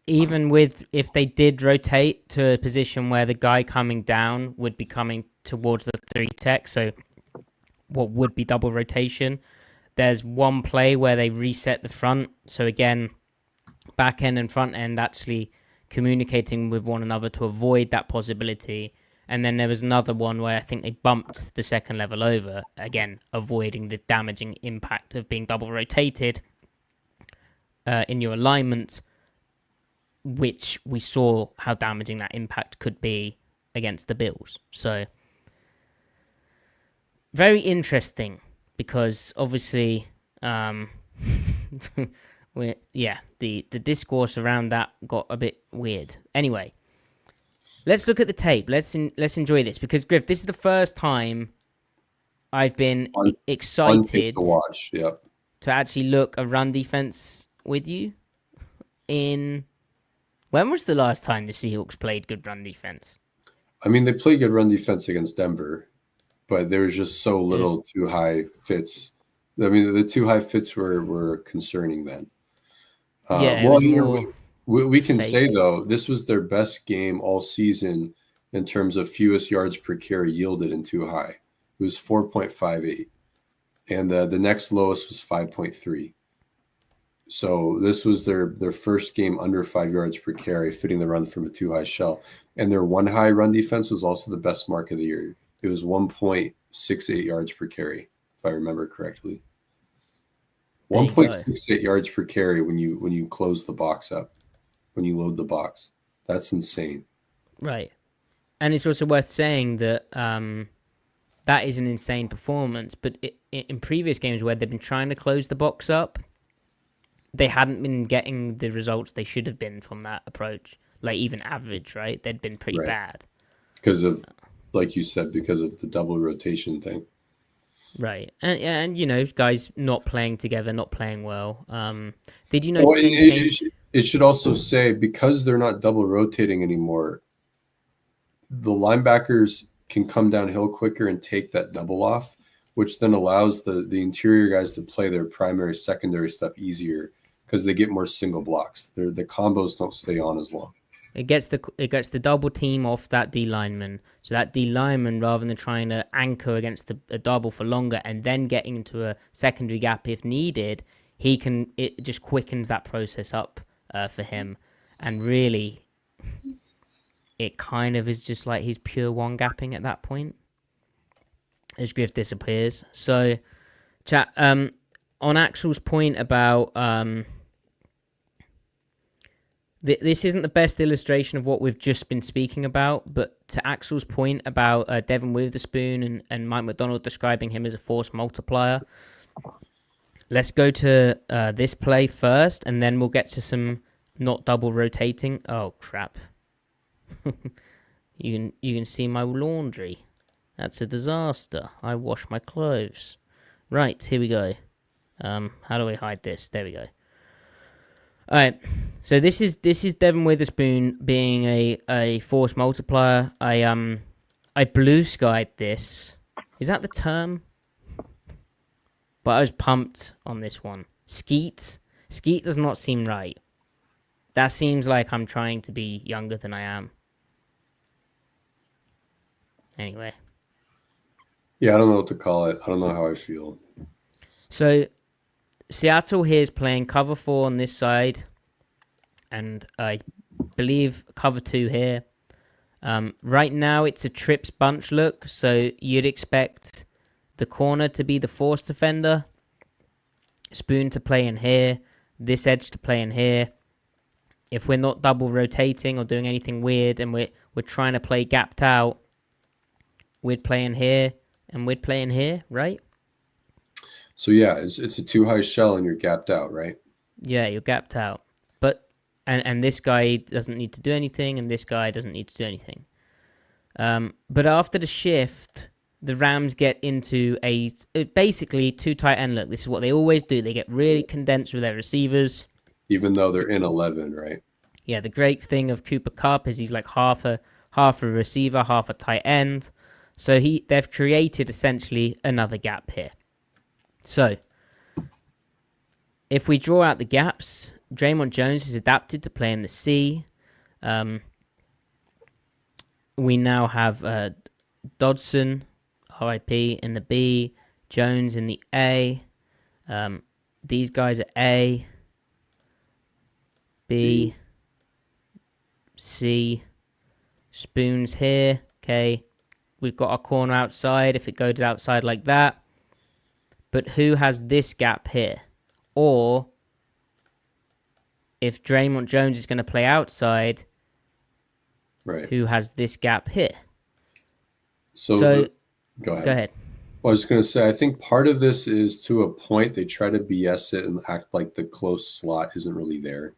even with, if they did rotate to a position where the guy coming down would be coming towards the 3 tech, so what would be double rotation, there's one play where they reset the front. So again, back end and front end actually communicating with one another to avoid that possibility. And then there was another one where I think they bumped the second level over, again, avoiding the damaging impact of being double rotated in your alignment, which we saw how damaging that impact could be against the Bills. So very interesting, because obviously, the discourse around that got a bit weird. Anyway, let's look at the tape. Let's enjoy this, because Griff, this is the first time I've been excited to watch. Yep. To actually look a run defense with you. When was the last time the Seahawks played good run defense? I mean, they played good run defense against Denver, but there was just so little too high fits. I mean, the too high fits were concerning then. We can say, though, this was their best game all season in terms of fewest yards per carry yielded in too high. It was 4.58, and the next lowest was 5.3. So this was their first game under 5 yards per carry, fitting the run from a too high shell. And their one high run defense was also the best mark of the year. It was 1.68 yards per carry, if I remember correctly. 1.68 yards per carry when you close the box up, when you load the box. That's insane. Right. And it's also worth saying that that is an insane performance. But in previous games where they've been trying to close the box up, they hadn't been getting the results they should have been from that approach. Like even average, right? They'd been pretty bad. Because of, like you said, because of the double rotation thing. Right. And you know, guys not playing together, not playing well. Did you notice any change? It should also say, because they're not double rotating anymore, the linebackers can come downhill quicker and take that double off, which then allows the interior guys to play their primary, secondary stuff easier because they get more single blocks. The combos don't stay on as long. It gets the double team off that D lineman. So that D lineman, rather than trying to anchor against a double for longer and then getting into a secondary gap if needed, it just quickens that process up for him. And really, it kind of is just like he's pure one gapping at that point as Griff disappears. So, chat, on Axel's point about this isn't the best illustration of what we've just been speaking about, but to Axel's point about Devin Witherspoon and Mike Macdonald describing him as a force multiplier, let's go to this play first, and then we'll get to some not double rotating. Oh, crap. You can see my laundry. That's a disaster. I wash my clothes. Right, here we go. How do we hide this? There we go. All right. So this is Devon Witherspoon being a force multiplier. I blue skied this. Is that the term? But I was pumped on this one. Skeet does not seem right. That seems like I'm trying to be younger than I am. Anyway. Yeah, I don't know what to call it. I don't know how I feel. So Seattle here is playing cover 4 on this side, and I believe cover 2 here. Right now it's a trips bunch look, so you'd expect the corner to be the force defender, Spoon to play in here, this edge to play in here. If we're not double rotating or doing anything weird and we're trying to play gapped out, we'd play in here and we'd play in here, right? So yeah, it's a too high shell and you're gapped out, right? Yeah, you're gapped out. But and this guy doesn't need to do anything, and this guy doesn't need to do anything. But after the shift, the Rams get into a basically too tight end look. This is what they always do. They get really condensed with their receivers. Even though they're in 11, right? Yeah, the great thing of Cooper Kupp is he's like half a receiver, half a tight end. So they've created essentially another gap here. So if we draw out the gaps, Draymond Jones is adapted to play in the C. We now have Dodson, RIP, in the B, Jones in the A. These guys are A, B, C, Spoons here. Okay, we've got our corner outside if it goes outside like that. But who has this gap here? Or if Draymond Jones is going to play outside, right? Who has this gap here? So go ahead. Go ahead. Well, I was going to say, I think part of this is to a point they try to BS it and act like the close slot isn't really there,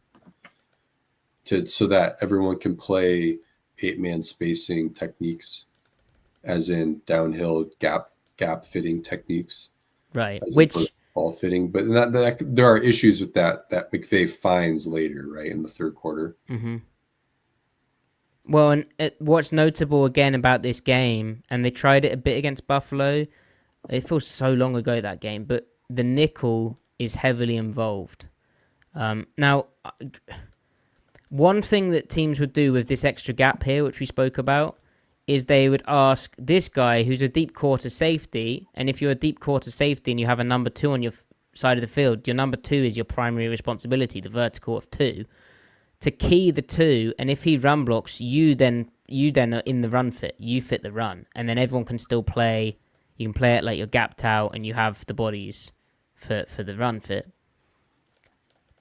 so that everyone can play 8-man spacing techniques, as in downhill gap fitting techniques. Right, which ball fitting, but that there are issues with that McVay finds later, right, in the third quarter. Mm-hmm. Well, and what's notable again about this game, and they tried it a bit against Buffalo. It feels so long ago, that game, but the nickel is heavily involved. Now, one thing that teams would do with this extra gap here, which we spoke about, is they would ask this guy who's a deep quarter safety, and if you're a deep quarter safety and you have a number 2 on your side of the field, your number 2 is your primary responsibility, the vertical of 2, to key the 2, and if he run blocks, you then are in the run fit. You fit the run, and then everyone can still play. You can play it like you're gapped out, and you have the bodies for the run fit.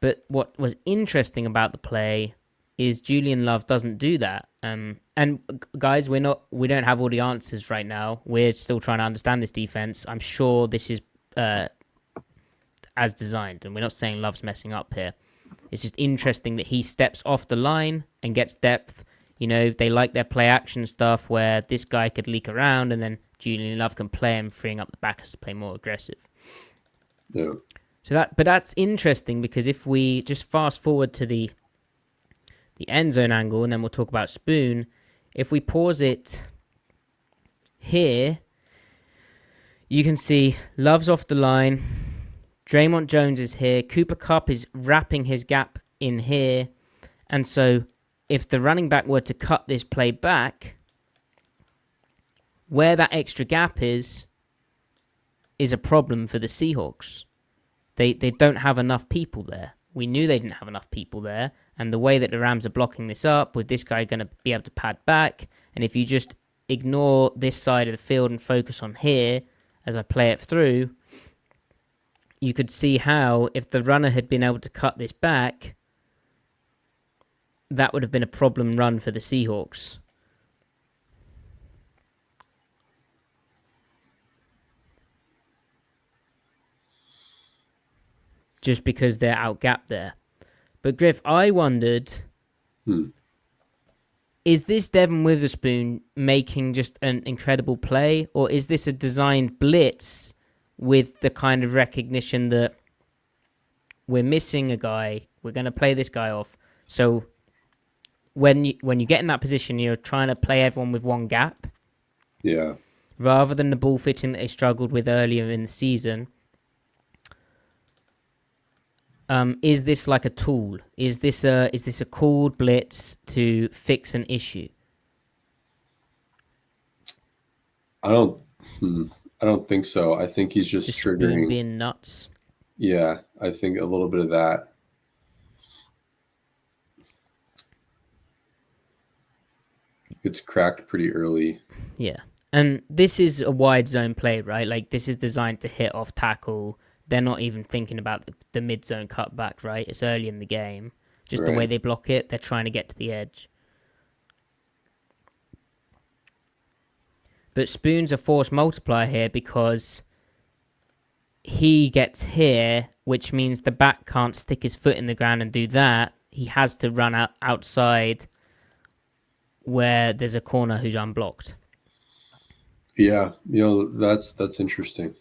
But what was interesting about the play is Julian Love doesn't do that. And guys, we don't have all the answers right now. We're still trying to understand this defense. I'm sure this is as designed, and we're not saying Love's messing up here. It's just interesting that he steps off the line and gets depth. You know, they like their play action stuff where this guy could leak around and then Julian Love can play him, freeing up the backers to play more aggressive. Yeah. But that's interesting because if we just fast forward to the end zone angle, and then we'll talk about Spoon. If we pause it here, you can see Love's off the line. Draymond Jones is here. Cooper Kupp is wrapping his gap in here. And so if the running back were to cut this play back, where that extra gap is a problem for the Seahawks. They don't have enough people there. We knew they didn't have enough people there. And the way that the Rams are blocking this up, with this guy going to be able to pad back, and if you just ignore this side of the field and focus on here as I play it through, you could see how if the runner had been able to cut this back, that would have been a problem run for the Seahawks. Just because they're out-gapped there. But Griff, I wondered is this Devon Witherspoon making just an incredible play, or is this a designed blitz with the kind of recognition that we're missing a guy, we're going to play this guy off? So when you get in that position, you're trying to play everyone with one gap. Yeah. Rather than the ball fitting that they struggled with earlier in the season. Is this like a tool? Is this a called blitz to fix an issue? I don't think so. I think he's just triggering being nuts. Yeah, I think a little bit of that. It's cracked pretty early. Yeah. And this is a wide zone play, right? Like, this is designed to hit off tackle. They're not even thinking about the mid-zone cutback, right? It's early in the game. Just the way they block it, they're trying to get to the edge. But Spoon's a force multiplier here because he gets here, which means the back can't stick his foot in the ground and do that. He has to run outside where there's a corner who's unblocked. Yeah, that's interesting.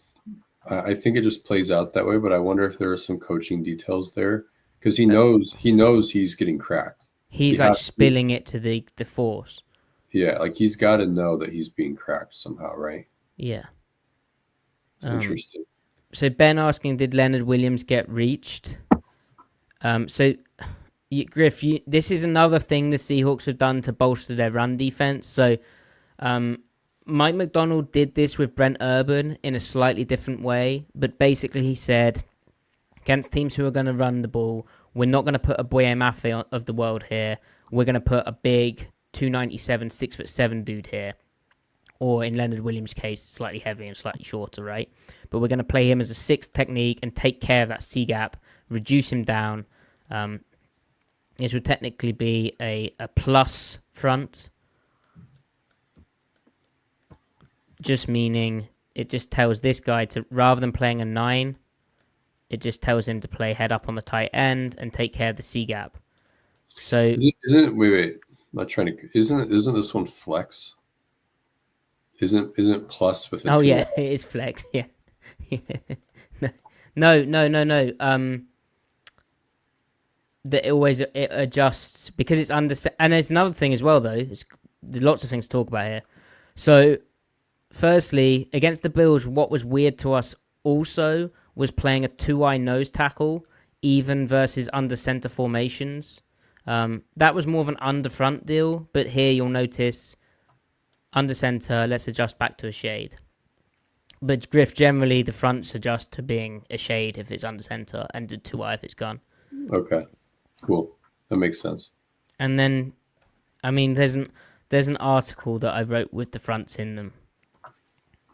I think it just plays out that way, but I wonder if there are some coaching details there because he knows he's getting cracked. He's like spilling it to the force. Yeah, like he's got to know that he's being cracked somehow, right? Yeah. It's interesting. So Ben asking, did Leonard Williams get reached? So Griff, this is another thing the Seahawks have done to bolster their run defense. So Mike Macdonald did this with Brent Urban in a slightly different way, but basically he said, against teams who are going to run the ball, we're not going to put a Boye Mafe of the world here. We're going to put a big 297, 6'7" dude here. Or in Leonard Williams' case, slightly heavier and slightly shorter, right? But we're going to play him as a sixth technique and take care of that C gap, reduce him down. This would technically be a plus front. Just meaning it just tells this guy to, rather than playing a 9, it just tells him to play head up on the tight end and take care of the C gap. So wait. I'm not trying to. Isn't this one flex? Isn't plus with a Oh yeah, it is flex. Yeah. No. That it adjusts because it's under. And there's another thing as well though. There's lots of things to talk about here. So, firstly, against the Bills, what was weird to us also was playing a 2-eye nose tackle, even versus under center formations. That was more of an under front deal, but here you'll notice under center, let's adjust back to a shade. But Griff, generally the fronts adjust to being a shade if it's under center and the 2-eye if it's gone. Okay, cool. That makes sense. And then, I mean, there's an article that I wrote with the fronts in them.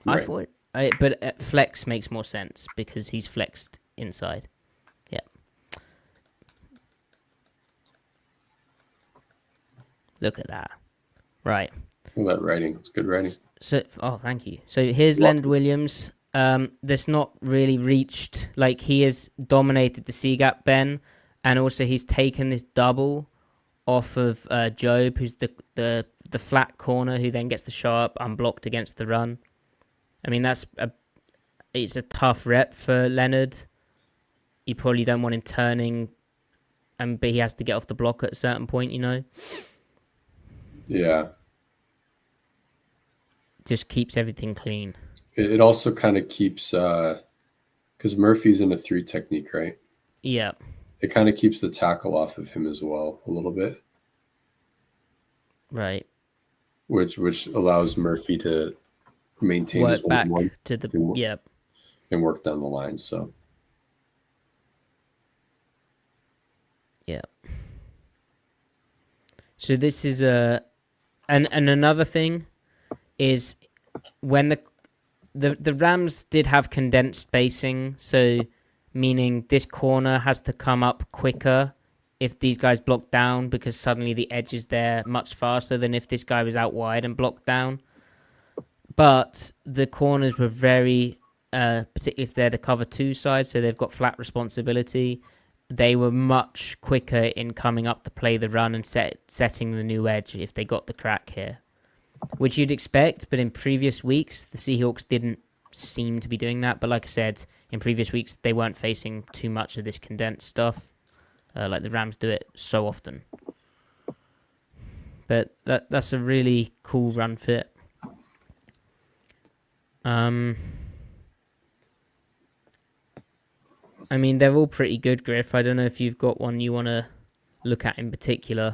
Right. But flex makes more sense because he's flexed inside. Yeah. Look at that. Right. Well, that writing. It's good writing. So, thank you. So here's Leonard Williams. That's not really reached. Like, he has dominated the C gap, Ben, and also he's taken this double off of Job, who's the flat corner, who then gets the sharp unblocked against the run. I mean, it's a tough rep for Leonard. You probably don't want him turning, but he has to get off the block at a certain point, Yeah. Just keeps everything clean. It also kind of keeps, because Murphy's in a 3 technique, right? Yeah. It kind of keeps the tackle off of him as well a little bit. Right. Which allows Murphy to maintain work his back one to the and work down the line. So yeah. So this is and another thing is when the Rams did have condensed spacing, so meaning this corner has to come up quicker if these guys block down because suddenly the edge is there much faster than if this guy was out wide and blocked down. But the corners were very, particularly if they're the cover 2 side, so they've got flat responsibility. they were much quicker in coming up to play the run and setting the new edge if they got the crack here, which you'd expect. But in previous weeks, the Seahawks didn't seem to be doing that. But like I said, in previous weeks, they weren't facing too much of this condensed stuff, like the Rams do it so often. But that's a really cool run fit. I mean, they're all pretty good, Griff. I don't know if you've got one you want to look at in particular.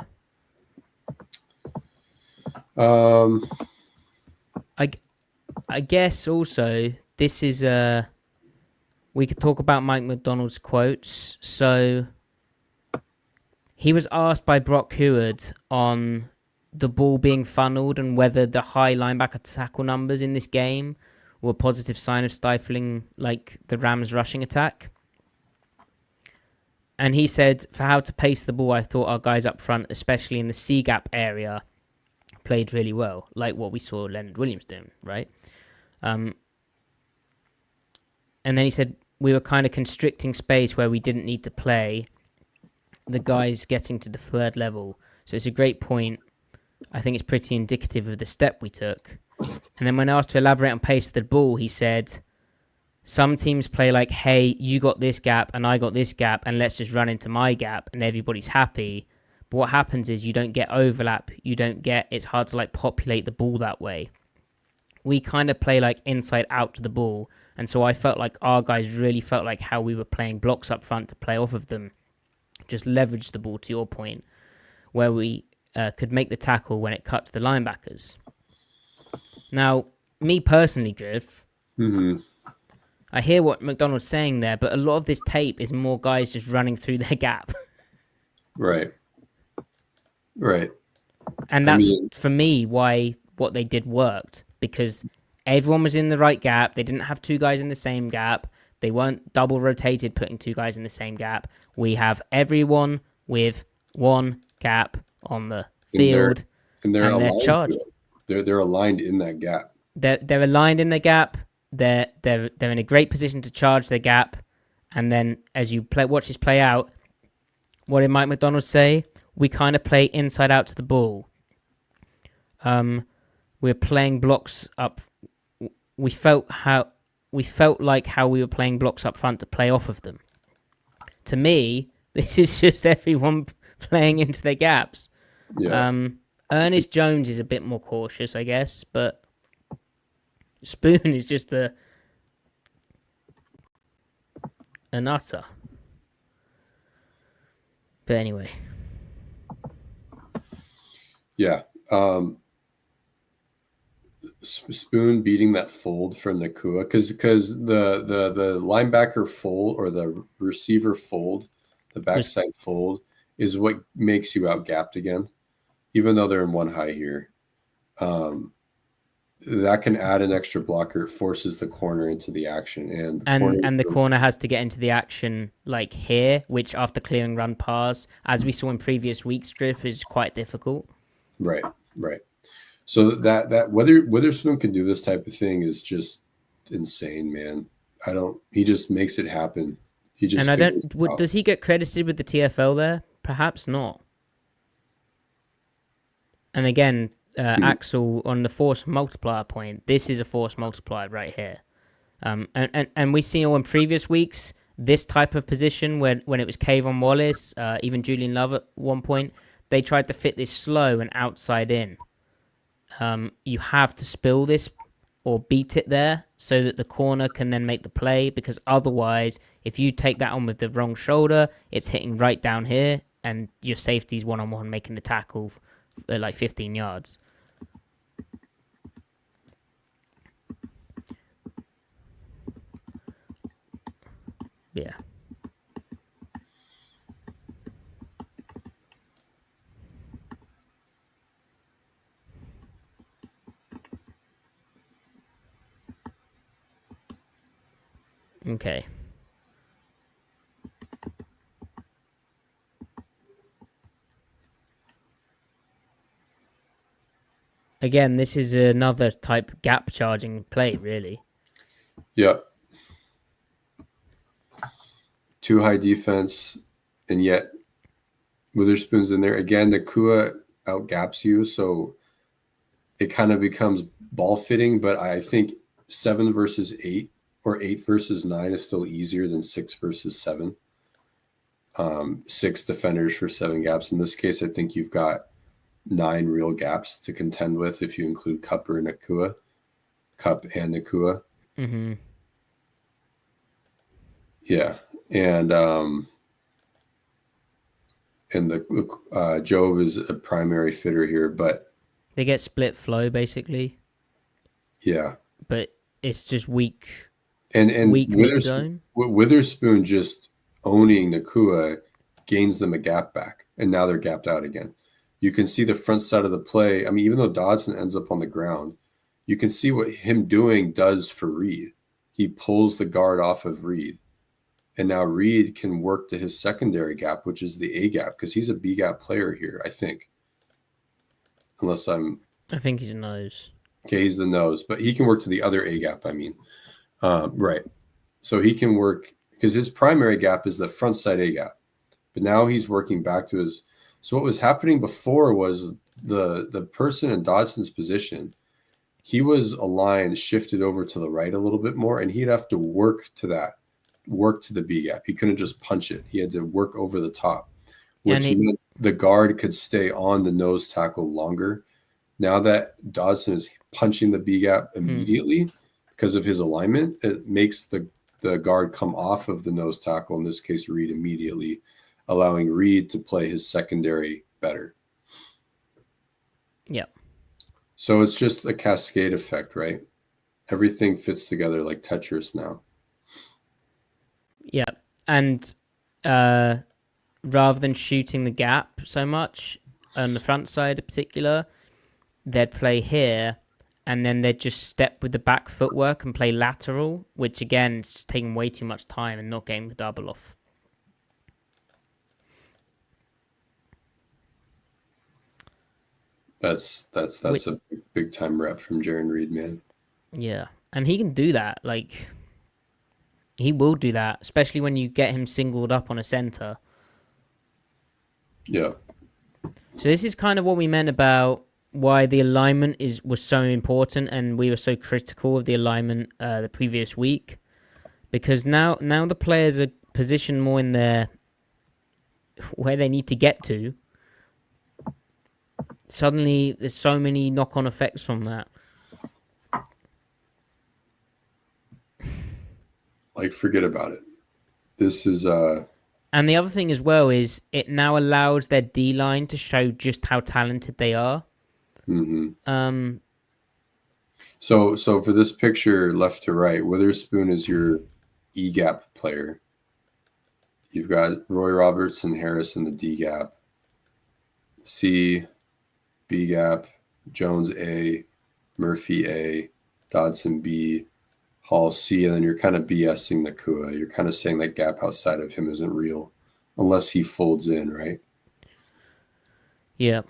I guess also this is we could talk about Mike Macdonald's quotes. So he was asked by Brock Heward on the ball being funneled and whether the high linebacker tackle numbers in this game were a positive sign of stifling like the Rams' rushing attack. And he said, for how to pace the ball, I thought our guys up front, especially in the C-gap area, played really well, like what we saw Leonard Williams doing, right? And then he said, we were kind of constricting space where we didn't need to play the guys getting to the third level. So it's a great point. I think it's pretty indicative of the step we took. And then when asked to elaborate on pace of the ball, he said, some teams play like, hey, you got this gap and I got this gap and let's just run into my gap and everybody's happy. But what happens is you don't get overlap. It's hard to like populate the ball that way. We kind of play like inside out to the ball. And so I felt like our guys really felt like how we were playing blocks up front to play off of them. Just leverage the ball to your point where we could make the tackle when it cut to the linebackers. Now, me personally, Griff, I hear what Macdonald's saying there, but a lot of this tape is more guys just running through their gap. Right. And that's, for me, why what they did worked. Because everyone was in the right gap. They didn't have two guys in the same gap. They weren't double rotated putting two guys in the same gap. We have everyone with one gap on the field. And they're charged. They're aligned in that gap. They're aligned in the gap. They're in a great position to charge their gap, and then as you watch this play out, what did Mike Macdonald say? We kind of play inside out to the ball. We're playing blocks up. We felt like how we were playing blocks up front to play off of them. To me, this is just everyone playing into their gaps. Yeah. Ernest Jones is a bit more cautious, I guess, but Spoon is just a nutter. But anyway. Yeah. Spoon beating that fold from Nakua because the linebacker fold or the receiver fold, the backside fold is what makes you out gapped again, even though they're in one high here. That can add an extra blocker. It forces the corner into the action, and the corner has to get into the action like here, which after clearing run pass, as we saw in previous weeks, Griff, is quite difficult. Right. So that Witherspoon can do this type of thing is just insane, man. He just makes it happen. Does he get credited with the TFL there? Perhaps not. And again, Axel on the force multiplier point. This is a force multiplier right here. And we see on previous weeks this type of position when it was Kayvon Wallace, even Julian Love at one point, they tried to fit this slow and outside in. You have to spill this or beat it there so that the corner can then make the play, because otherwise, if you take that on with the wrong shoulder, it's hitting right down here and your safety's one-on-one making the tackle like 15 yards. Yeah. Okay. Again, this is another type gap charging play, really. Yeah. Too high defense. and yet Witherspoon's in there. Again, Nakua outgaps you, so it kind of becomes ball fitting, but I think 7 versus 8 or 8 versus 9 is still easier than 6 versus 7. 6 defenders for 7 gaps. In this case, I think you've got 9 real gaps to contend with if you include Cup and Nakua. Mm-hmm. Yeah, and the Job is a primary fitter here, but They get split flow basically, yeah, but it's just weak and mid zone. Witherspoon just owning Nakua gains them a gap back, and now they're gapped out again. You can see the front side of the play. I mean, even though Dodson ends up on the ground, you can see what him doing does for Reed. He pulls the guard off of Reed. And now Reed can work to his secondary gap, which is the A gap, because he's a B gap player here, I think. I think he's a nose. Okay, he's the nose, but he can work to the other A gap, I mean. Right. So he can work, because his primary gap is the front side A gap. But now he's working back to his. So what was happening before was the person in Dodson's position, he was aligned, shifted over to the right a little bit more, and he'd have to work to the B gap. He couldn't just punch it. He had to work over the top, which meant the guard could stay on the nose tackle longer. Now that Dodson is punching the B gap immediately because of his alignment, it makes the guard come off of the nose tackle, in this case Reed, immediately, allowing Reed to play his secondary better. Yeah. So it's just a cascade effect, right? Everything fits together like Tetris now. Yeah. And rather than shooting the gap so much on the front side in particular, they'd play here and then they'd just step with the back footwork and play lateral, which again is just taking way too much time and not getting the double off. That's a big time rep from Jaron Reed, man. Yeah, and he can do that. Like, he will do that, especially when you get him singled up on a center. Yeah. So this is kind of what we meant about why the alignment was so important, and we were so critical of the alignment the previous week, because now the players are positioned more in where they need to get to. Suddenly, there's so many knock-on effects from that. Like, forget about it. This is And the other thing as well is it now allows their D-line to show just how talented they are. Mm-hmm. So for this picture, left to right, Witherspoon is your E-gap player. You've got Roy Robertson Harris in the D-gap. C, B-gap, Jones A, Murphy A, Dodson B, Hall C, and then you're kind of BSing Nakua. You're kind of saying that gap outside of him isn't real unless he folds in, right? Yeah.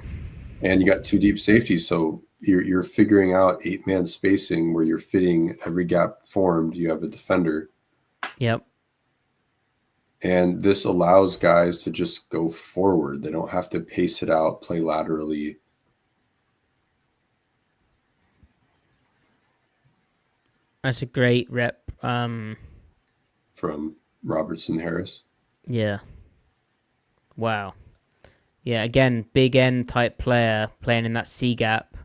And you got 2 deep safeties, so you're figuring out 8-man spacing where you're fitting every gap formed. You have a defender. Yep. And this allows guys to just go forward. They don't have to pace it out, play laterally. That's a great rep. From Robertson Harris. Yeah. Wow. Yeah, again, big end type player playing in that C gap.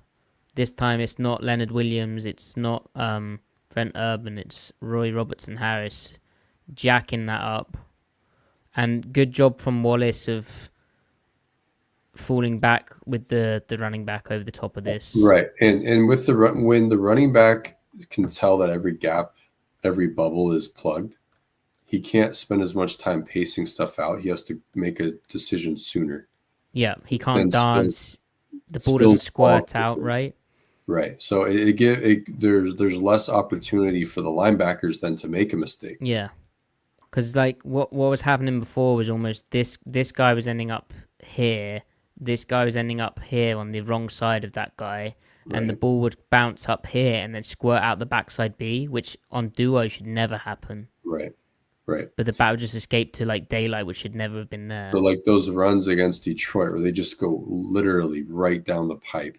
This time it's not Leonard Williams, it's not Brent Urban, it's Roy Robertson Harris jacking that up. And good job from Wallace of falling back with the running back over the top of this. Right. And with when the running back can tell that every gap, every bubble is plugged, he can't spend as much time pacing stuff out. He has to make a decision sooner. Yeah, he can't dance. The ball doesn't squirt out, right? Right. So there's less opportunity for the linebackers then to make a mistake. Yeah. Because like what was happening before was almost this guy was ending up here. This guy was ending up here on the wrong side of that guy. Right. And the ball would bounce up here and then squirt out the backside B, which on duo should never happen. Right. Right. But the battle just escaped to like daylight, which should never have been there. So like those runs against Detroit where they just go literally right down the pipe.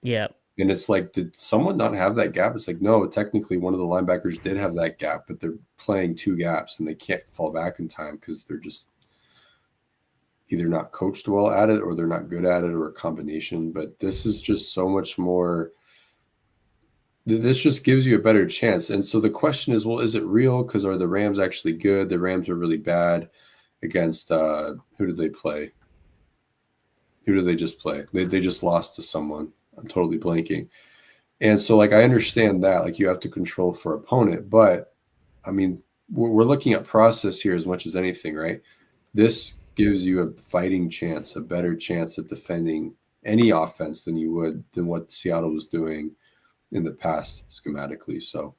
Yeah. And it's like, did someone not have that gap? It's like, no, technically one of the linebackers did have that gap, but they're playing two gaps and they can't fall back in time because they're just either not coached well at it or they're not good at it or a combination. But this is just so much more. This just gives you a better chance. And so the question is, well, is it real? Because are the Rams actually good? The Rams are really bad against who did they play? Who did they just play? They just lost to someone. I'm totally blanking. And so, like, I understand that. Like, you have to control for opponent. But, I mean, we're looking at process here as much as anything, right? This gives you a fighting chance, a better chance at defending any offense than what Seattle was doing in the past schematically. So,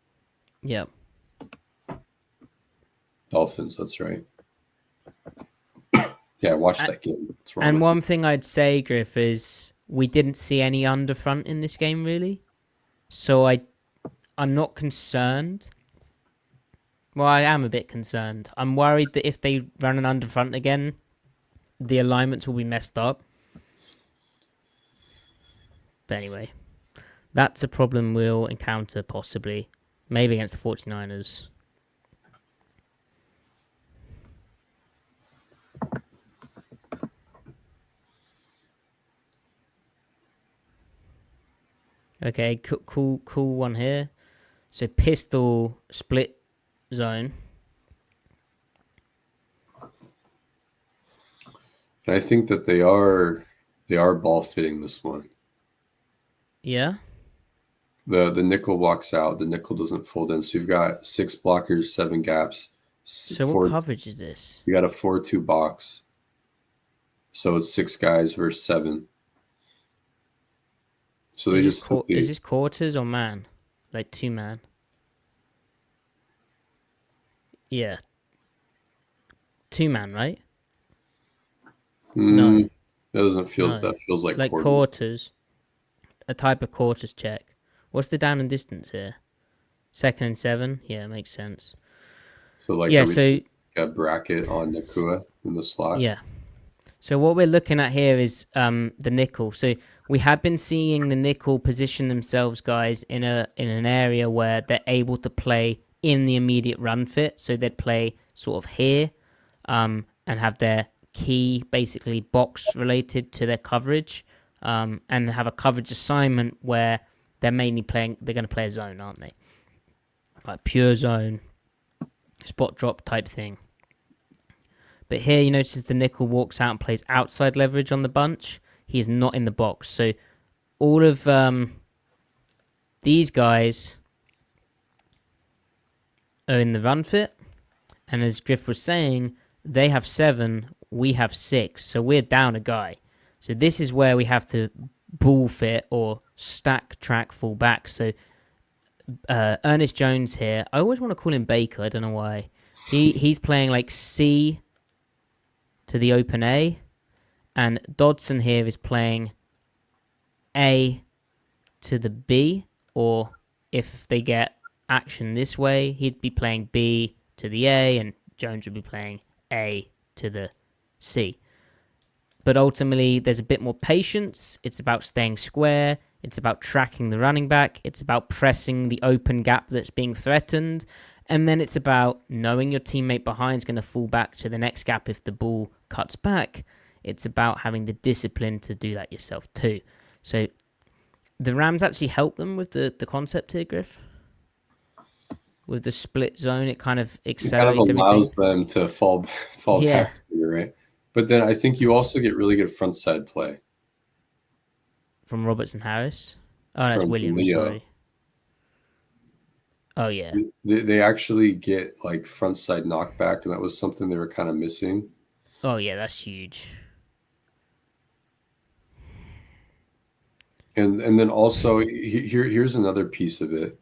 Yeah. Dolphins, that's right. Yeah, watch that game. And one thing I'd say, Griff, is we didn't see any underfront in this game, really. So I'm not concerned. Well, I am a bit concerned. I'm worried that if they run an underfront again, the alignments will be messed up. But anyway, that's a problem we'll encounter possibly. Maybe against the 49ers. Okay, cool one here. So pistol split zone. And I think that they are ball fitting this one. Yeah. The nickel walks out. The nickel doesn't fold in. So you've got 6 blockers, 7 gaps. So what coverage is this? You got a 4-2 box. So it's 6 guys versus 7. So they is this quarters or man? Like 2 man? Yeah. 2 man, right? No. That doesn't feel. No. That feels like quarters. A type of quarters check. What's the down and distance here? 2nd and 7. Yeah, makes sense. So like a bracket on Nakua in the slot. Yeah. So what we're looking at here is the nickel. So we have been seeing the nickel position themselves, guys, in an area where they're able to play in the immediate run fit. So they'd play sort of here and have their key basically box related to their coverage and have a coverage assignment where they're going to play a zone, aren't they? Like pure zone, spot drop type thing. But here you notice the nickel walks out and plays outside leverage on the bunch. He is not in the box. So all of these guys are in the run fit. And as Griff was saying, they have 7, we have 6. So we're down a guy. So this is where we have to ball fit or stack track full back. So Ernest Jones here, I always want to call him Baker. I don't know why. He's playing like C to the open A, and Dodson here is playing A to the B, or if they get action this way, he'd be playing B to the A, and Jones would be playing A to the C. But ultimately, there's a bit more patience. It's about staying square. It's about tracking the running back. It's about pressing the open gap that's being threatened. And then it's about knowing your teammate behind is going to fall back to the next gap if the ball cuts back. It's about having the discipline to do that yourself too. So the Rams actually help them with the concept here, Griff. With the split zone, it kind of accelerates everything. It kind of allows them to fall back, right? But then I think you also get really good front side play. From Robertson Harris? Oh, that's Williams, sorry. Oh, yeah. They actually get like front side knockback, and that was something they were kind of missing. Oh, yeah, that's huge. And then also, here's another piece of it.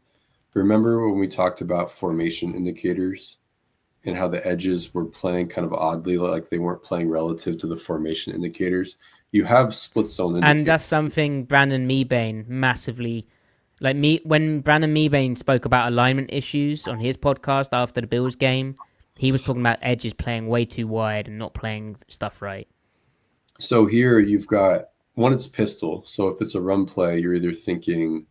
Remember when we talked about formation indicators and how the edges were playing kind of oddly, like they weren't playing relative to the formation indicators? You have split zone indicators. And that's something Brandon Mebane massively... when Brandon Mebane spoke about alignment issues on his podcast after the Bills game, He was talking about edges playing way too wide and not playing stuff right. So here you've got one, it's pistol. So if it's a run play, you're thinking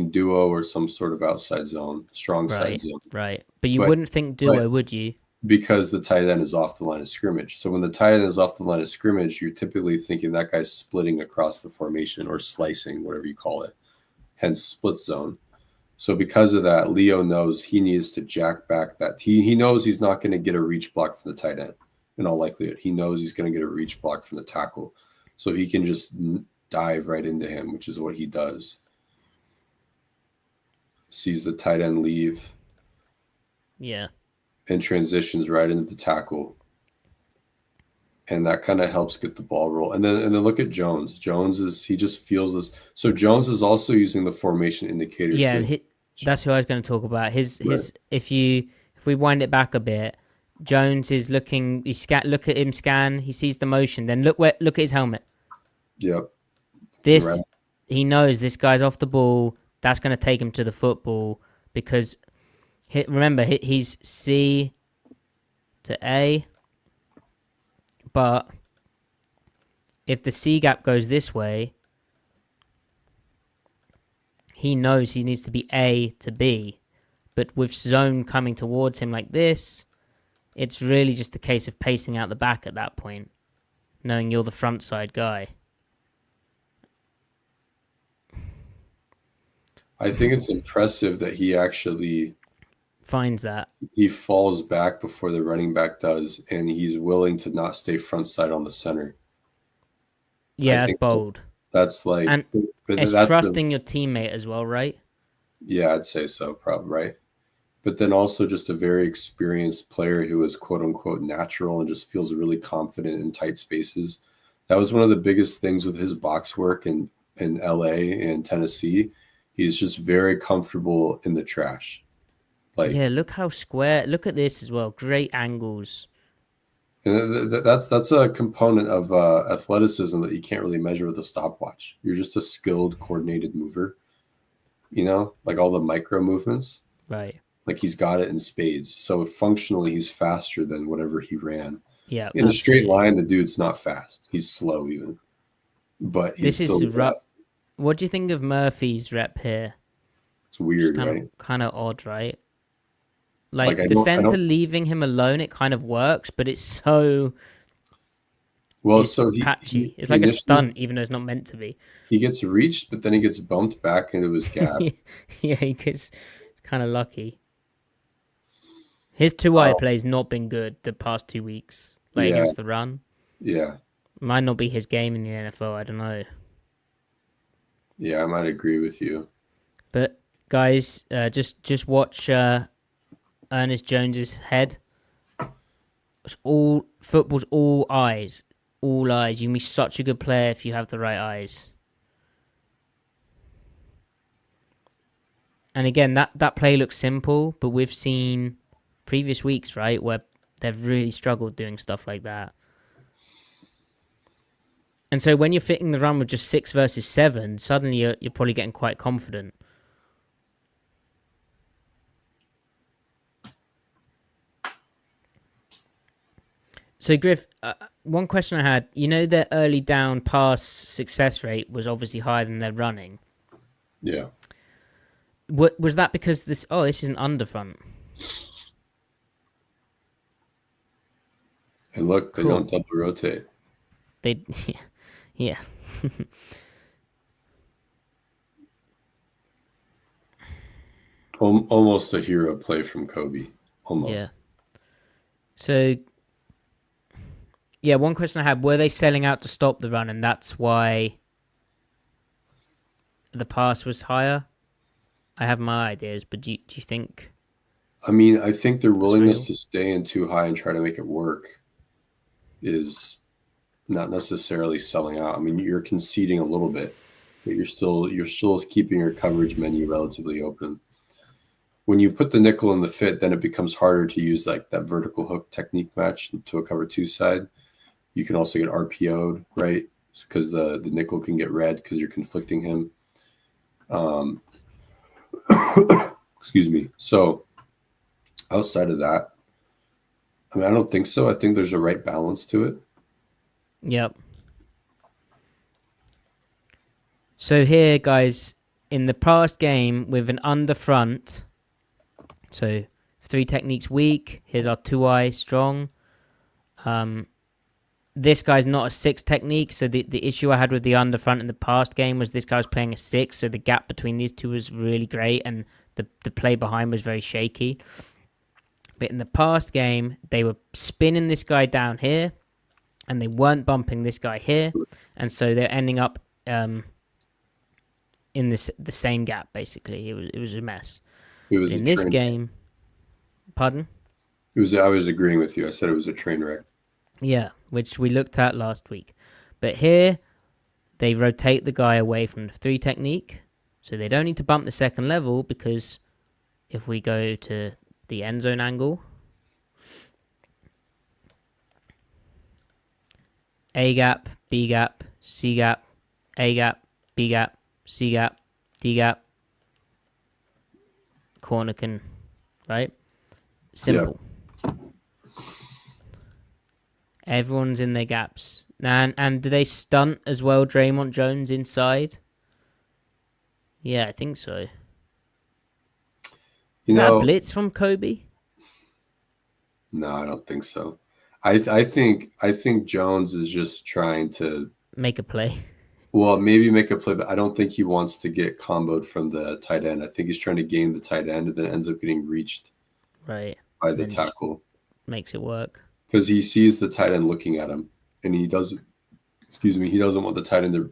duo or some sort of outside zone, strong side zone. Right. But you But- wouldn't think duo, would you? Because the tight end is off the line of scrimmage. So when the tight end is off the line of scrimmage, you're typically thinking that guy's splitting across the formation or slicing, whatever you call it, hence split zone. So because of that, Leo knows he needs to jack back that. He knows he's not going to get a reach block from the tight end in all likelihood. He knows he's going to get a reach block from the tackle. So he can just dive right into him, which is what he does. Sees the tight end leave. Yeah. And transitions right into the tackle. And that kind of helps get the ball roll. And then look at Jones. He just feels this. So Jones is also using the formation indicators. Yeah, that's who I was going to talk about. His if we wind it back a bit, Jones is looking. Look at him scan. He sees the motion. Then look at his helmet. Yep. He knows this guy's off the ball. That's going to take him to the football because remember he's C to A. But if the C gap goes this way, he knows he needs to be A to B. But with zone coming towards him like this, it's really just a case of pacing out the back at that point, knowing you're the front side guy. I think it's impressive that he actually finds that. He falls back before the running back does, and he's willing to not stay front side on the center. Yeah, that's bold. That's like... And it's trusting your teammate as well, right? Yeah, I'd say so, probably, right? But then also just a very experienced player who is quote-unquote natural and just feels really confident in tight spaces. That was one of the biggest things with his box work in LA and Tennessee. He's just very comfortable in the trash. Yeah, look how square. Look at this as well. Great angles. And that's a component of athleticism that you can't really measure with a stopwatch. You're just a skilled, coordinated mover. Like all the micro movements. Right. Like he's got it in spades. So functionally, he's faster than whatever he ran. Yeah. In a straight line, the dude's not fast. He's slow even. But he's what do you think of Murphy's rep here? It's weird, right? Kind of odd, right? Like the center leaving him alone, it kind of works, but it's so patchy. It's like a stunt, even though it's not meant to be. He gets reached, but then he gets bumped back into his gap. Yeah, he gets kind of lucky. His two-eye play's not been good the past 2 weeks, against the run. Yeah. Might not be his game in the NFL, I don't know. Yeah, I might agree with you. But guys, just watch Ernest Jones's head. Football's all eyes. All eyes. You can be such a good player if you have the right eyes. And again, that play looks simple, but we've seen previous weeks, right, where they've really struggled doing stuff like that. And so when you're fitting the run with just 6 versus 7, suddenly you're probably getting quite confident. So Griff, one question I had, their early down pass success rate was obviously higher than their running. Yeah. Was that because this is an underfront? And look, they don't double rotate. Yeah. Almost a hero play from Kobe. Almost. Yeah. So, one question I had, were they selling out to stop the run and that's why the pass was higher? I have my ideas, but do you think... I mean, I think their willingness to stay in too high and try to make it work is not necessarily selling out. I mean, you're conceding a little bit, but you're still keeping your coverage menu relatively open. When you put the nickel in the fit, then it becomes harder to use like that vertical hook technique match to a cover 2 side. You can also get RPO'd, right? Because the nickel can get red because you're conflicting him. Excuse me. So outside of that, I mean, I don't think so. I think there's a right balance to it. Yep. So here, guys, in the past game with an under front, so 3 techniques weak. Here's our 2-eye strong. This guy's not a 6 technique, so the issue I had with the under front in the past game was this guy was playing a 6, so the gap between these two was really great, and the play behind was very shaky. But in the past game, they were spinning this guy down here, and they weren't bumping this guy here, and so they're ending up in the same gap, basically. It was a mess. It was in this game, pardon? I was agreeing with you. I said it was a train wreck. Yeah, which we looked at last week. But here, they rotate the guy away from the 3 technique. So they don't need to bump the second level, because if we go to the end zone angle, A gap, B gap, C gap, A gap, B gap, C gap, D gap, corner can, right? Simple. Yeah. Everyone's in their gaps. And do they stunt as well, Draymond Jones inside? Yeah, I think so. Is that a blitz from Kobe? No, I don't think so. I think Jones is just trying to make a play. Well, maybe make a play, but I don't think he wants to get comboed from the tight end. I think he's trying to gain the tight end and then ends up getting reached by the tackle. Makes it work. Because he sees the tight end looking at him, and he doesn't want the tight end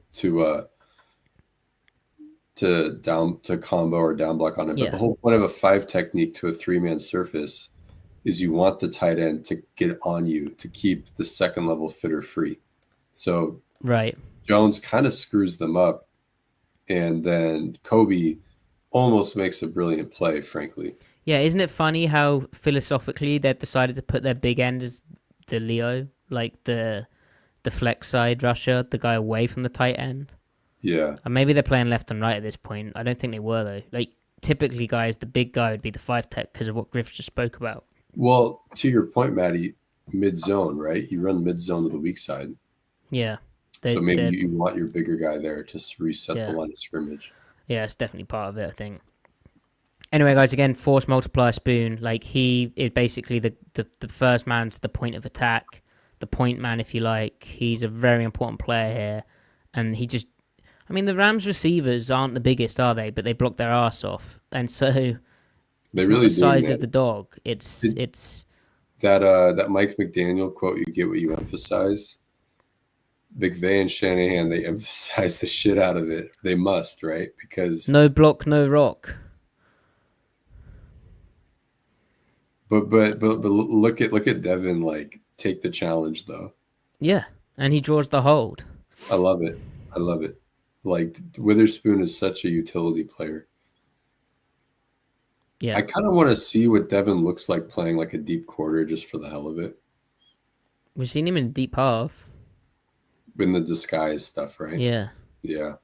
to combo or down block on him. Yeah. But the whole point of a 5 technique to a 3-man surface is you want the tight end to get on you to keep the second level fitter free. So right. Jones kind of screws them up, and then Kobe almost makes a brilliant play, frankly. Yeah, isn't it funny how philosophically they've decided to put their big end as the Leo, like the flex side rusher, the guy away from the tight end? Yeah. And maybe they're playing left and right at this point. I don't think they were, though. Like, typically, guys, the big guy would be the 5 tech because of what Griff just spoke about. Well, to your point, Matty, mid-zone, right? You run mid-zone to the weak side. Yeah. So maybe you want your bigger guy there to reset the line of scrimmage. Yeah, it's definitely part of it, I think. Anyway, guys, again, force multiplier spoon. Like, he is basically the first man to the point of attack, the point man, if you like. He's a very important player here. And he just... I mean, the Rams receivers aren't the biggest, are they? But they block their ass off. And so... They really not the size of the dog. It's that Mike McDaniel quote, "You get what you emphasize." McVay and Shanahan, they emphasize the shit out of it. They must, right? Because no block, no rock. But look at Devin, like, take the challenge though. Yeah, and he draws the hold. I love it. Like, Witherspoon is such a utility player. Yeah, I kind of want to see what Devin looks like playing like a deep quarter just for the hell of it. We've seen him in deep half. In the disguise stuff, right? Yeah. Yeah.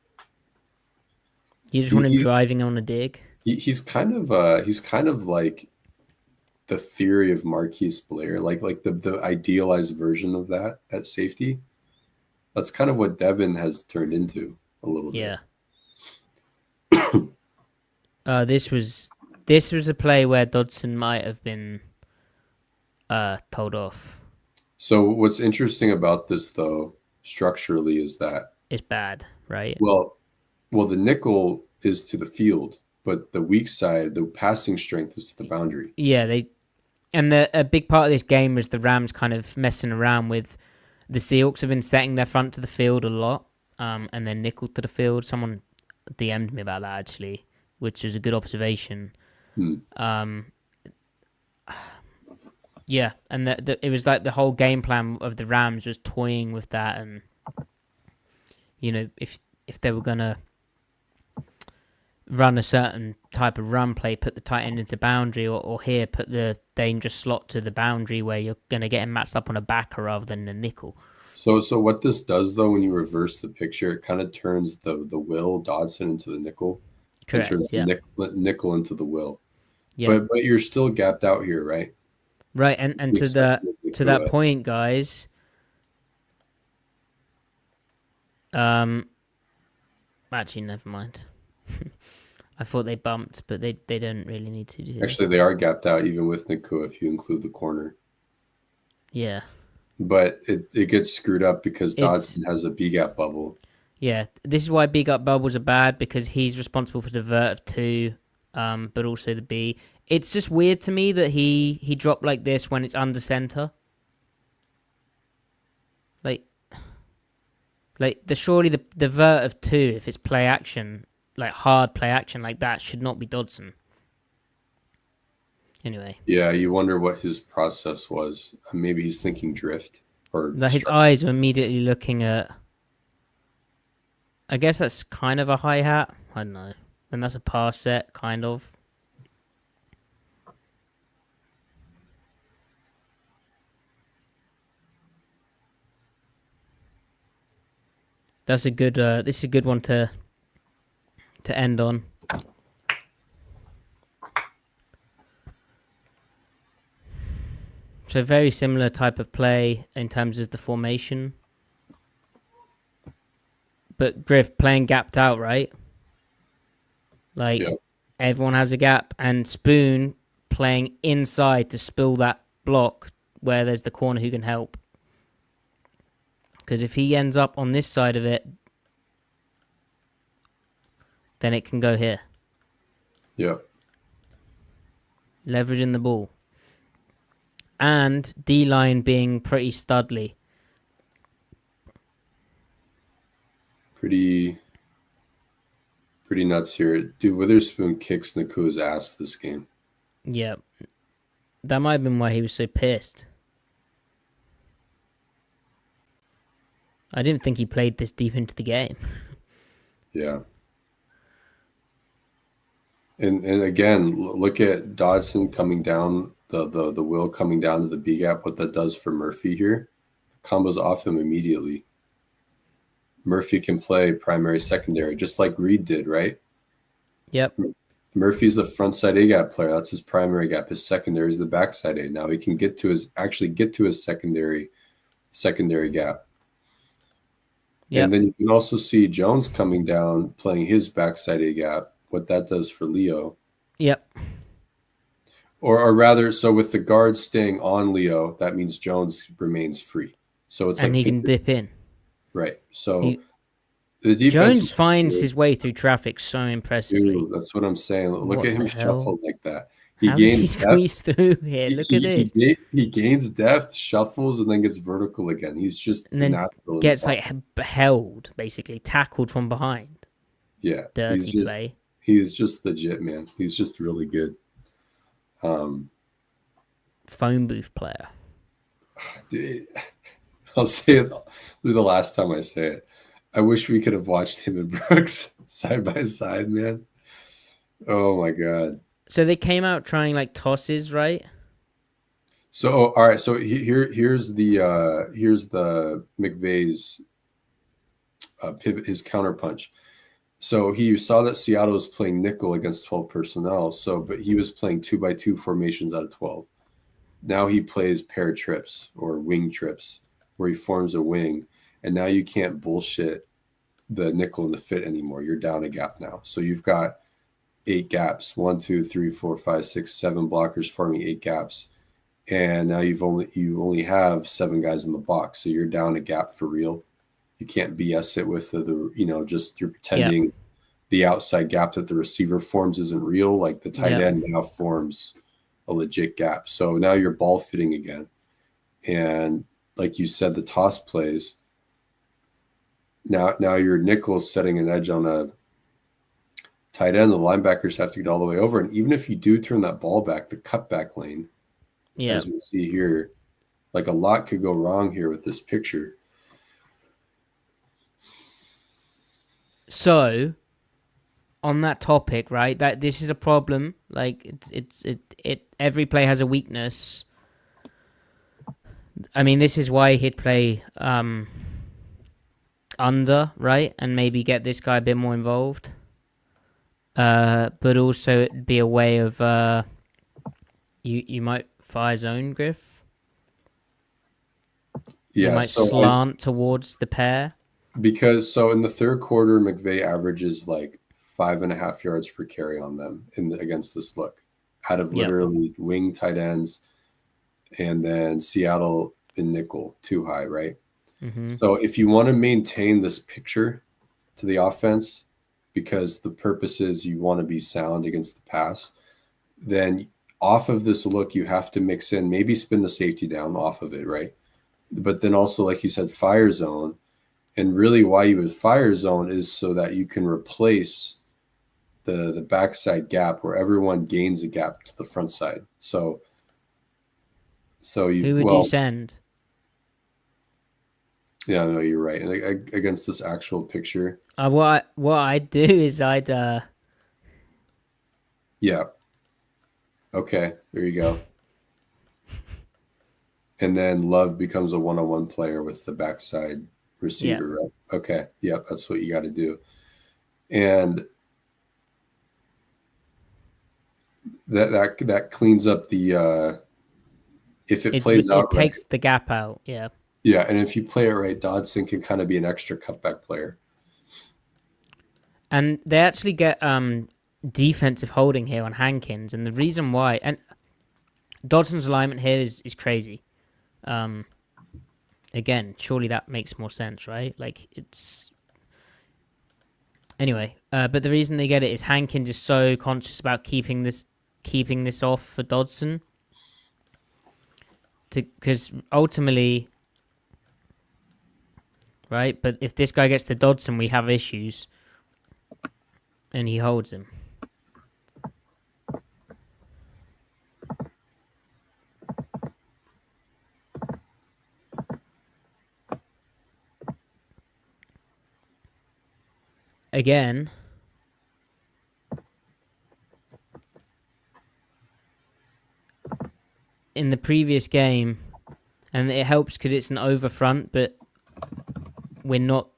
You just want him driving on a dig? He's kind of like the theory of Marquise Blair, like the idealized version of that at safety. That's kind of what Devin has turned into a little bit. Yeah. This was a play where Dodson might have been told off. So what's interesting about this, though, structurally, is that it's bad, right? Well, the nickel is to the field, but the weak side, the passing strength, is to the boundary. Yeah, a big part of this game was the Rams kind of messing around with the Seahawks. Have been setting their front to the field a lot, and then nickel to the field. Someone DM'd me about that actually, which is a good observation. Yeah, and it was like the whole game plan of the Rams was toying with that, and you know, if they were gonna run a certain type of run play, put the tight end into the boundary, or here put the dangerous slot to the boundary where you're gonna get him matched up on a backer rather than a nickel. So what this does, though, when you reverse the picture, it kind of turns the Will Dodson into the nickel. Correct. It turns the nickel into the Will. Yeah. But you're still gapped out here, right? Right, and to that point, guys. Actually, never mind. I thought they bumped, but they don't really need to do. Actually, they are gapped out even with Nakua if you include the corner. Yeah. But it gets screwed up because Dodson has a B gap bubble. Yeah, this is why B gap bubbles are bad, because he's responsible for the vert of 2, but also the B. It's just weird to me that he dropped like this when it's under center. Like surely the vert of 2, if it's play action, like hard play action like that, should not be Dodson. Anyway. Yeah, you wonder what his process was. Maybe he's thinking drift or his eyes are immediately looking at. I guess that's kind of a hi hat. I don't know. And that's a pass set, kind of. That's a good. This is a good one to end on. So very similar type of play in terms of the formation. But Griff playing gapped out, right? Like, everyone has a gap, and Spoon playing inside to spill that block where there's the corner who can help. Because if he ends up on this side of it, then it can go here. Yep. Leveraging the ball. And D-line being pretty studly. Pretty nuts here. Dude, Witherspoon kicks Nakua's ass this game. Yeah. That might have been why he was so pissed. I didn't think he played this deep into the game. Yeah. And again, look at Dodson coming down, the will coming down to the B gap, what that does for Murphy here. Combos off him immediately. Murphy can play primary, secondary, just like Reed did, right? Yep. Murphy's the front side A gap player. That's his primary gap. His secondary is the backside A. Now he can get to his secondary gap. Yep. And then you can also see Jones coming down, playing his backside A gap, what that does for Leo. Yep. Or rather, so with the guards staying on Leo, that means Jones remains free. So it's and he can dip in. Right. So the defense Jones finds his way through traffic so impressively. Dude, that's what I'm saying. Look at him shuffle like that. How does he squeeze through here? Look at this. He gains depth, shuffles, and then gets vertical again. He's just and then gets like held, basically tackled from behind. Yeah, dirty play. He's just legit, man. He's just really good. Phone booth player. Dude, I'll say it the last time I say it. I wish we could have watched him and Brooks side by side, man. Oh my god. So they came out trying like tosses, right? So all right. So here's the McVay's pivot, his counter punch. So he saw that Seattle was playing nickel against 12 personnel. But he was playing 2x2 formations out of 12. Now he plays pair trips or wing trips, where he forms a wing, and now you can't bullshit the nickel and the fit anymore. You're down a gap now. So you've got 8 gaps. 1, 2, 3, 4, 5, 6, 7 blockers forming 8 gaps. And now you only have 7 guys in the box. So you're down a gap for real. You can't BS it with the just you're pretending the outside gap that the receiver forms isn't real. Like the tight end now forms a legit gap. So now you're ball fitting again. And like you said, the toss plays. Now your nickel setting an edge on a tight end. The linebackers have to get all the way over. And even if you do turn that ball back, the cutback lane, as we see here, like a lot could go wrong here with this picture. So, on that topic, right? That this is a problem. Like it. Every play has a weakness. I mean, this is why he'd play under, right, and maybe get this guy a bit more involved. But also it'd be a way of you might fire zone, Griff. Yeah, They might slant towards the pair. Because in the third quarter, McVay averages like 5.5 yards per carry on them against this look, out of literally wing tight ends, and then Seattle in nickel too high, right? Mm-hmm. So if you want to maintain this picture to the offense, because the purpose is you want to be sound against the pass, then off of this look, you have to mix in, maybe spin the safety down off of it, right? But then also, like you said, fire zone. And really why you would fire zone is so that you can replace the backside gap where everyone gains a gap to the front side. So Who would you send? Yeah, no, you're right. And against this actual picture. What I'd do is Yeah. Okay, there you go. And then Love becomes a one-on-one player with the backside receiver, right? Okay. Yep, that's what you got to do. And that cleans up the if it plays out it takes the gap out. Yeah. Yeah, and if you play it right, Dodson can kind of be an extra cutback player. And they actually get defensive holding here on Hankins, and the reason why, and Dodson's alignment here is crazy. Again, surely that makes more sense, right? Like it's anyway. But the reason they get it is Hankins is so conscious about keeping this off for Dodson, because ultimately, right? But if this guy gets to Dodson, we have issues, and he holds him. Again, in the previous game, and it helps because it's an over front, but we're not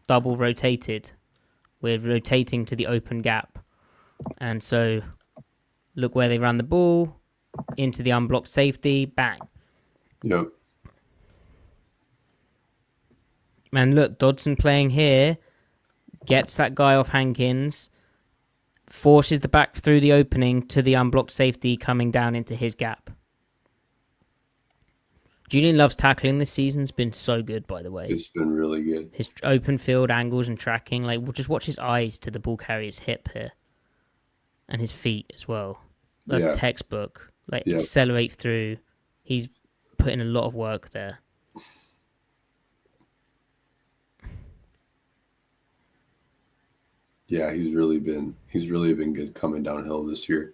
double rotated. We're rotating to the open gap. And so, look where they ran the ball, into the unblocked safety, bang. Yep. And look, Dodson playing here, gets that guy off Hankins, forces the back through the opening to the unblocked safety coming down into his gap. Julian Love's tackling this season's been so good, by the way. It's been really good. His open field angles and tracking, like, we'll just watch his eyes to the ball carrier's hip here. And his feet as well. That's textbook. Like, accelerate through. He's put in a lot of work there. Yeah, he's really been good coming downhill this year.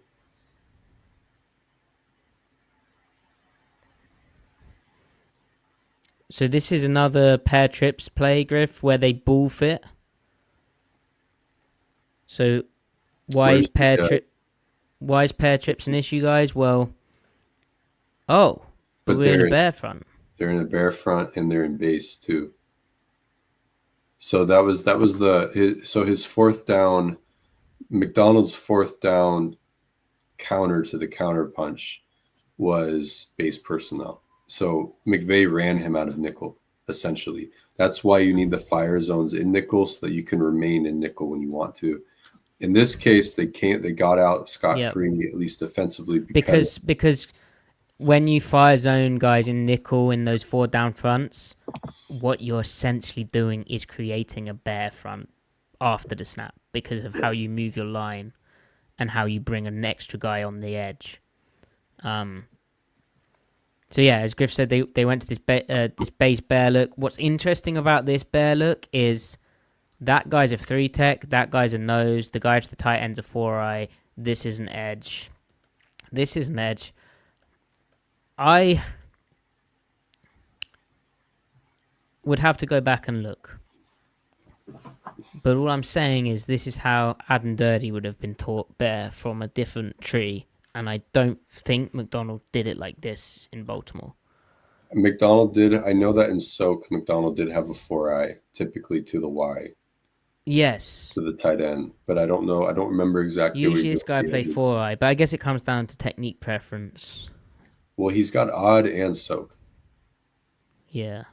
So this is another pair trips play, Griff, where they ball fit. So why is pair trips an issue, guys? Well, but we're in a bear front. They're in a bear front and they're in base too. So that was his fourth down, Macdonald's fourth down counter to the counter punch was base personnel. So McVay ran him out of nickel, essentially. That's why you need the fire zones in nickel so that you can remain in nickel when you want to. In this case, they got out scot-free, at least defensively. Because when you fire zone guys in nickel in those 4 down fronts, what you're essentially doing is creating a bear front after the snap because of how you move your line and how you bring an extra guy on the edge. So yeah, as Griff said, they went to this base bear look. What's interesting about this bear look is that guy's a 3-tech, that guy's a nose, the guy to the tight end's a 4-eye. This is an edge. I would have to go back and look. But all I'm saying is this is how Adam Dirty would have been taught bear from a different tree. And I don't think Macdonald did it like this in Baltimore. Macdonald did. I know that in Soak, Macdonald did have a 4-eye, typically to the Y. Yes. To the tight end. But I don't know. I don't remember exactly. Usually this guy played 4-eye, but I guess it comes down to technique preference. Well, he's got odd and soak. Yeah.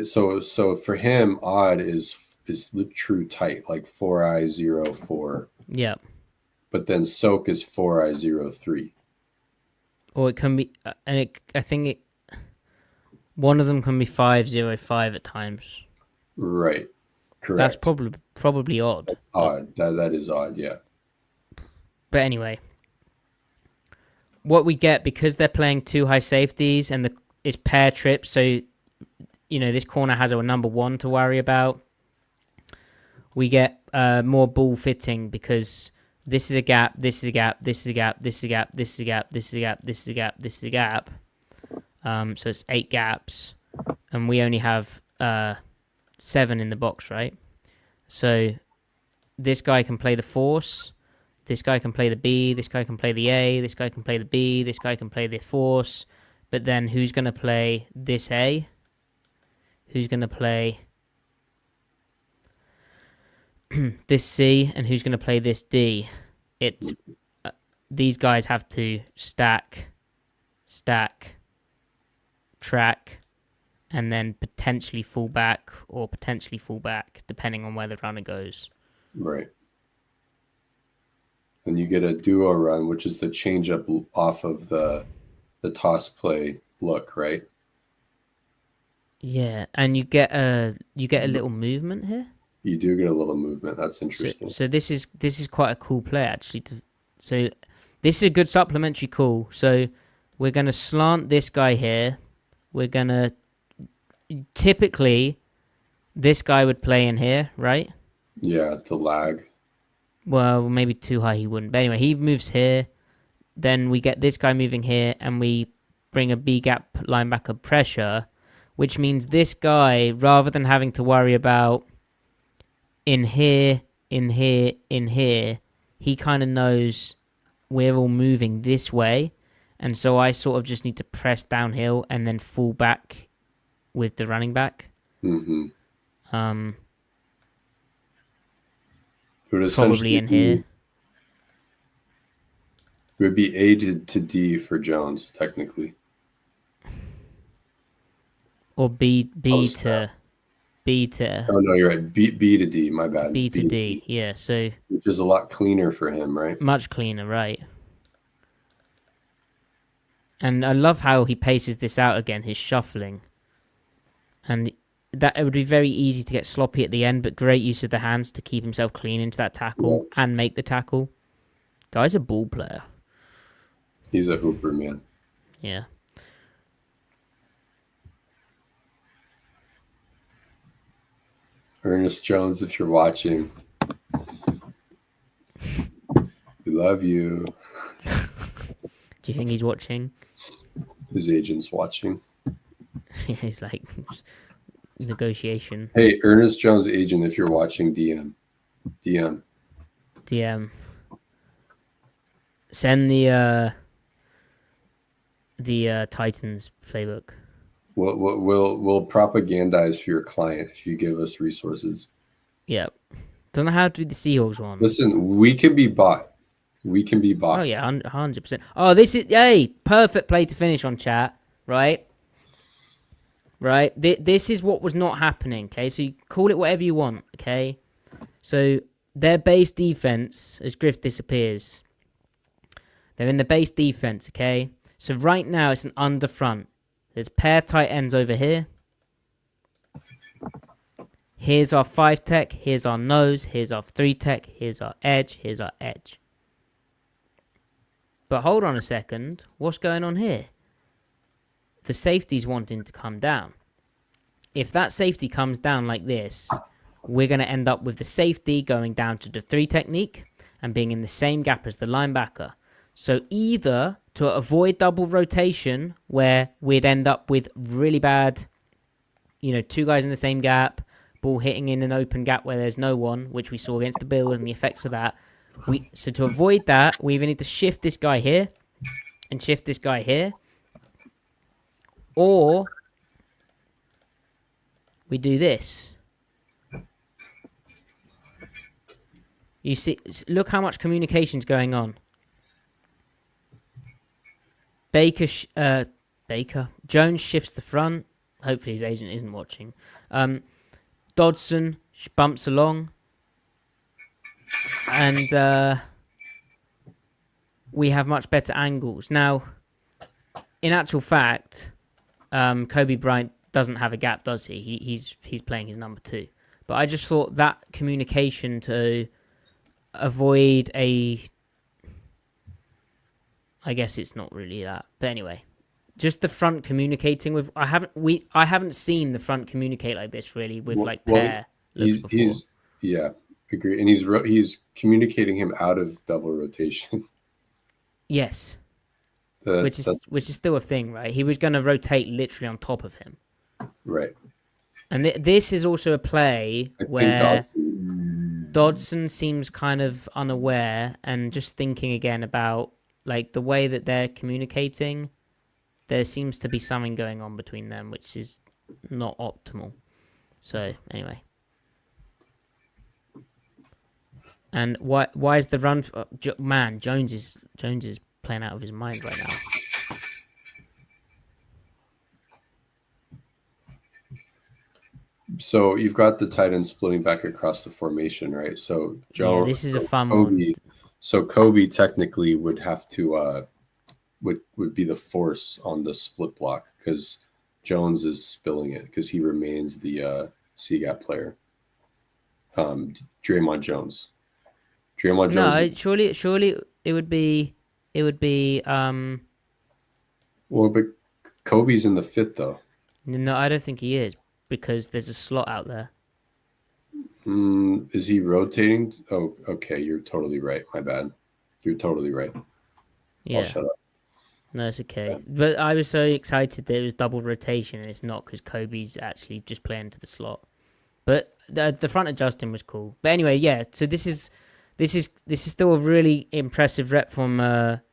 So for him, odd is the true tight, like 4I04. Yeah. But then soak is 4I03. Or it can be, I think one of them can be 505 at times. Right. Correct. That's probably odd. That's odd. That is odd, yeah. But anyway, what we get, because they're playing two high safeties and it's pair trips, so this corner has a number 1 to worry about. We get more ball fitting because this is a gap, this is a gap, this is a gap, this is a gap, this is a gap, this is a gap, this is a gap, this is a gap. So it's 8 gaps, and we only have 7 in the box, right? So this guy can play the force, this guy can play the B, this guy can play the A, this guy can play the B, this guy can play the force, but then who's going to play this A? Who's going to play this C, and who's going to play this D? It's these guys have to stack, track, and then potentially fall back, depending on where the runner goes. Right. And you get a duo run, which is the change up off of the toss play look, right? Yeah, and you get a little movement here. You do get a little movement. That's interesting. So this is quite a cool play, actually. So this is a good supplementary call. So we're going to slant this guy here. We're going to... Typically, this guy would play in here, right? Yeah, to lag. Well, maybe too high he wouldn't. But anyway, he moves here. Then we get this guy moving here, and we bring a B-gap linebacker pressure, which means this guy, rather than having to worry about in here, he kind of knows we're all moving this way. And so I sort of just need to press downhill and then fall back with the running back. Mm-hmm. Probably in here. It would be A to D for Jones, technically. Or B to... Oh, no, you're right. B to D, my bad. B to D, yeah. So which is a lot cleaner for him, right? Much cleaner, right. And I love how he paces this out again, his shuffling. And that it would be very easy to get sloppy at the end, but great use of the hands to keep himself clean into that tackle and make the tackle. Guy's a ball player. He's a hooper, man. Yeah. Ernest Jones, if you're watching, we love you. Do you think he's watching? His agent's watching. Yeah, he's like negotiation. Hey, Ernest Jones' agent, if you're watching, DM. Send the Titans playbook. We'll propagandize for your client if you give us resources. Yeah. Doesn't have to be the Seahawks one. Listen, we can be bought. Oh, yeah, 100%. Oh, this is... perfect play to finish on, chat. Right? This is what was not happening, okay? So you call it whatever you want, okay? So their base defense, as Griff disappears, they're in the base defense, okay? So right now it's an under front. There's pair tight ends over here. Here's our 5 tech. Here's our nose. Here's our 3 tech. Here's our edge. Here's our edge. But hold on a second. What's going on here? The safety's wanting to come down. If that safety comes down like this, we're going to end up with the safety going down to the 3 technique and being in the same gap as the linebacker. So either to avoid double rotation, where we'd end up with really bad, 2 guys in the same gap, ball hitting in an open gap where there's no one, which we saw against the Bills and the effects of that. So to avoid that, we either need to shift this guy here and shift this guy here, or we do this. You see, look how much communication's going on. Baker Jones shifts the front. Hopefully his agent isn't watching. Dodson bumps along, and we have much better angles now. In actual fact, Kobe Bryant doesn't have a gap, does he? He's playing his number 2. But I just thought that communication to avoid a... I guess it's not really that. But anyway, just the front communicating with... I haven't seen the front communicate like this, really, with pair looks before. Yeah, agreed. And he's communicating him out of double rotation. Yes. Which is still a thing, right? He was going to rotate literally on top of him. Right. And this is also a play where Dodson seems kind of unaware and just thinking again about like the way that they're communicating. There seems to be something going on between them, which is not optimal. So anyway, and why is the run? Man, Jones is playing out of his mind right now. So you've got the tight end splitting back across the formation, right? So this is a fun one. So Kobe technically would have to would be the force on the split block because Jones is spilling it because he remains the C-gap player. Draymond Jones. No, surely it would be. Well, but Kobe's in the 5th though. No, I don't think he is because there's a slot out there. Is he rotating? Oh, okay. You're totally right. My bad. You're totally right. Yeah. I'll shut up. No, it's okay. Yeah. But I was so excited that it was double rotation, and it's not because Kobe's actually just playing to the slot. But the front of Justin was cool. But anyway, yeah. So this is still a really impressive rep from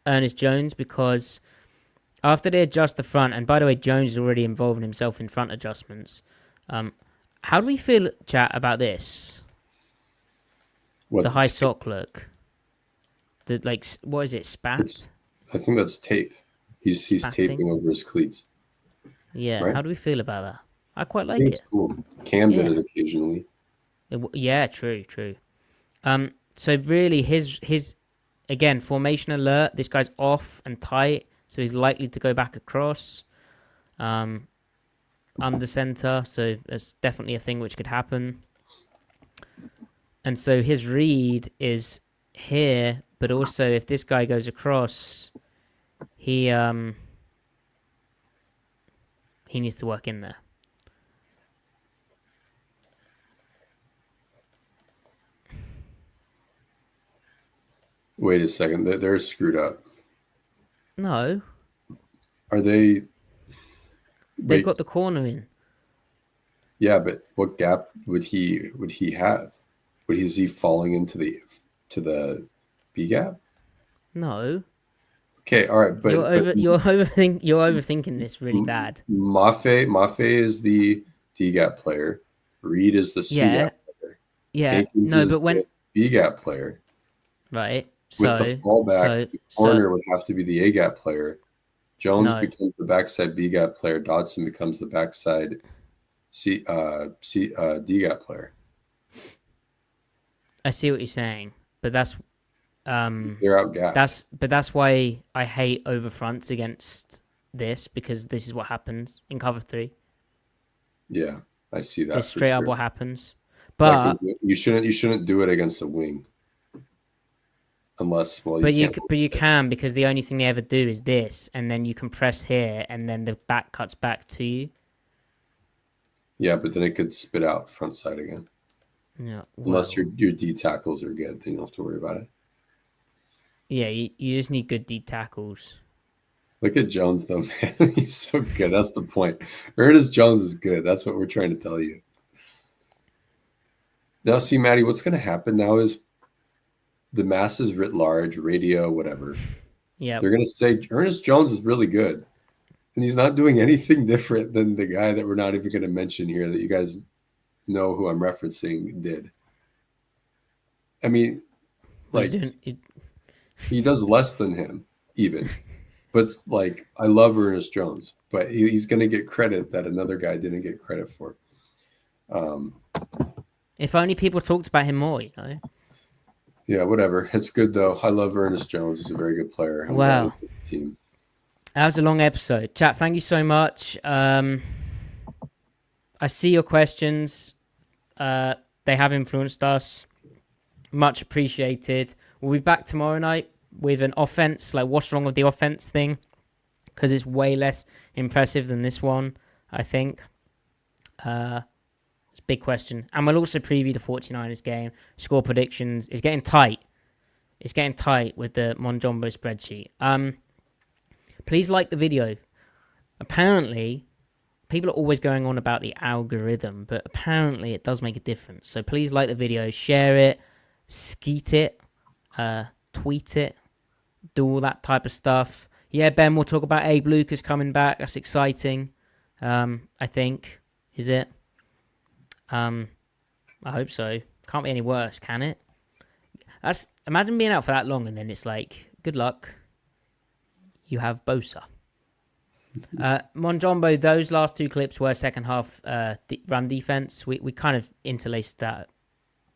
Ernest Jones because after they adjust the front, and by the way, Jones is already involving himself in front adjustments. How do we feel, chat, about this? What, the high sock look. What is it? Spat? I think that's tape. He's taping over his cleats. Yeah. Right? How do we feel about that? I quite like it. It's cool. Cam did it occasionally. Yeah, true. So really, his again formation alert. This guy's off and tight, so he's likely to go back across. Under center, so that's definitely a thing which could happen. And so his read is here, but also if this guy goes across, he needs to work in there. Wait a second, they're screwed up. No. Are they? They've got the corner in. Yeah, but what gap would he have? Is he falling into the B gap? No. Okay, all right, but you're overthinking this really bad. Mafe is the D gap player. Reed is the C gap player. Yeah. Hankins no, is but when the B gap player. Right. With the fallback, the corner would have to be the A gap player. Jones becomes the backside B gap player. Dodson becomes the backside D gap player. I see what you're saying, but that's they're out gap. That's why I hate over fronts against this because this is what happens in cover 3. Yeah, I see that. It's straight up what happens. But you shouldn't do it against a wing. Unless, you can because the only thing they ever do is this, and then you can press here, and then the back cuts back to you. Yeah, but then it could spit out front side again. Yeah, unless your D tackles are good, then you don't have to worry about it. Yeah, you just need good D tackles. Look at Jones though, man. He's so good. That's the point. Ernest Jones is good. That's what we're trying to tell you. Now, see, Matty, what's going to happen now is the masses writ large, radio, whatever. Yeah. They're going to say Ernest Jones is really good. And he's not doing anything different than the guy that we're not even going to mention here that you guys know who I'm referencing did. I mean, like, he does less than him, even. But like, I love Ernest Jones, but he's going to get credit that another guy didn't get credit for. If only people talked about him more, you know. Yeah, whatever. It's good though. I love Ernest Jones. He's a very good player. I'm glad Wow. he's with the team. That was a long episode. Chat, thank you so much. I see your questions. They have influenced us. Much appreciated. We'll be back tomorrow night with an offense, like what's wrong with the offense thing, because it's way less impressive than this one, I think. It's a big question. And we'll also preview the 49ers game. Score predictions. It's getting tight. It's getting tight with the Monjumbo spreadsheet. Please like the video. Apparently, people are always going on about the algorithm, but apparently it does make a difference. So please like the video, share it, skeet it, tweet it, do all that type of stuff. Yeah, Ben, we'll talk about Abe Lucas coming back. That's exciting. I think. Is it? I hope so. Can't be any worse, can it? Imagine being out for that long and then it's like, good luck. You have Bosa. Monjumbo, those last two clips were second half run defense. We kind of interlaced that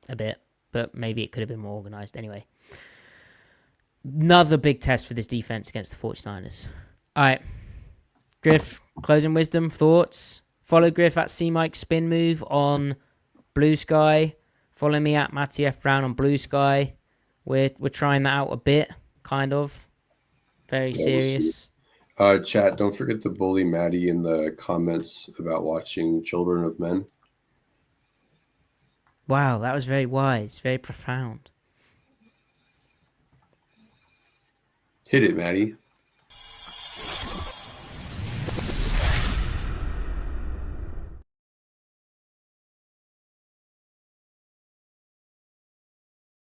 a bit, but maybe it could have been more organized. Anyway, another big test for this defense against the 49ers. All right. Griff, closing wisdom, thoughts? Follow Griff at C-Mike Spin Move on Blue Sky. Follow me at Matty F Brown on Blue Sky. We're trying that out a bit, kind of. Very serious. Chat, don't forget to bully Maddie in the comments about watching Children of Men. Wow, that was very wise, very profound. Hit it, Maddie.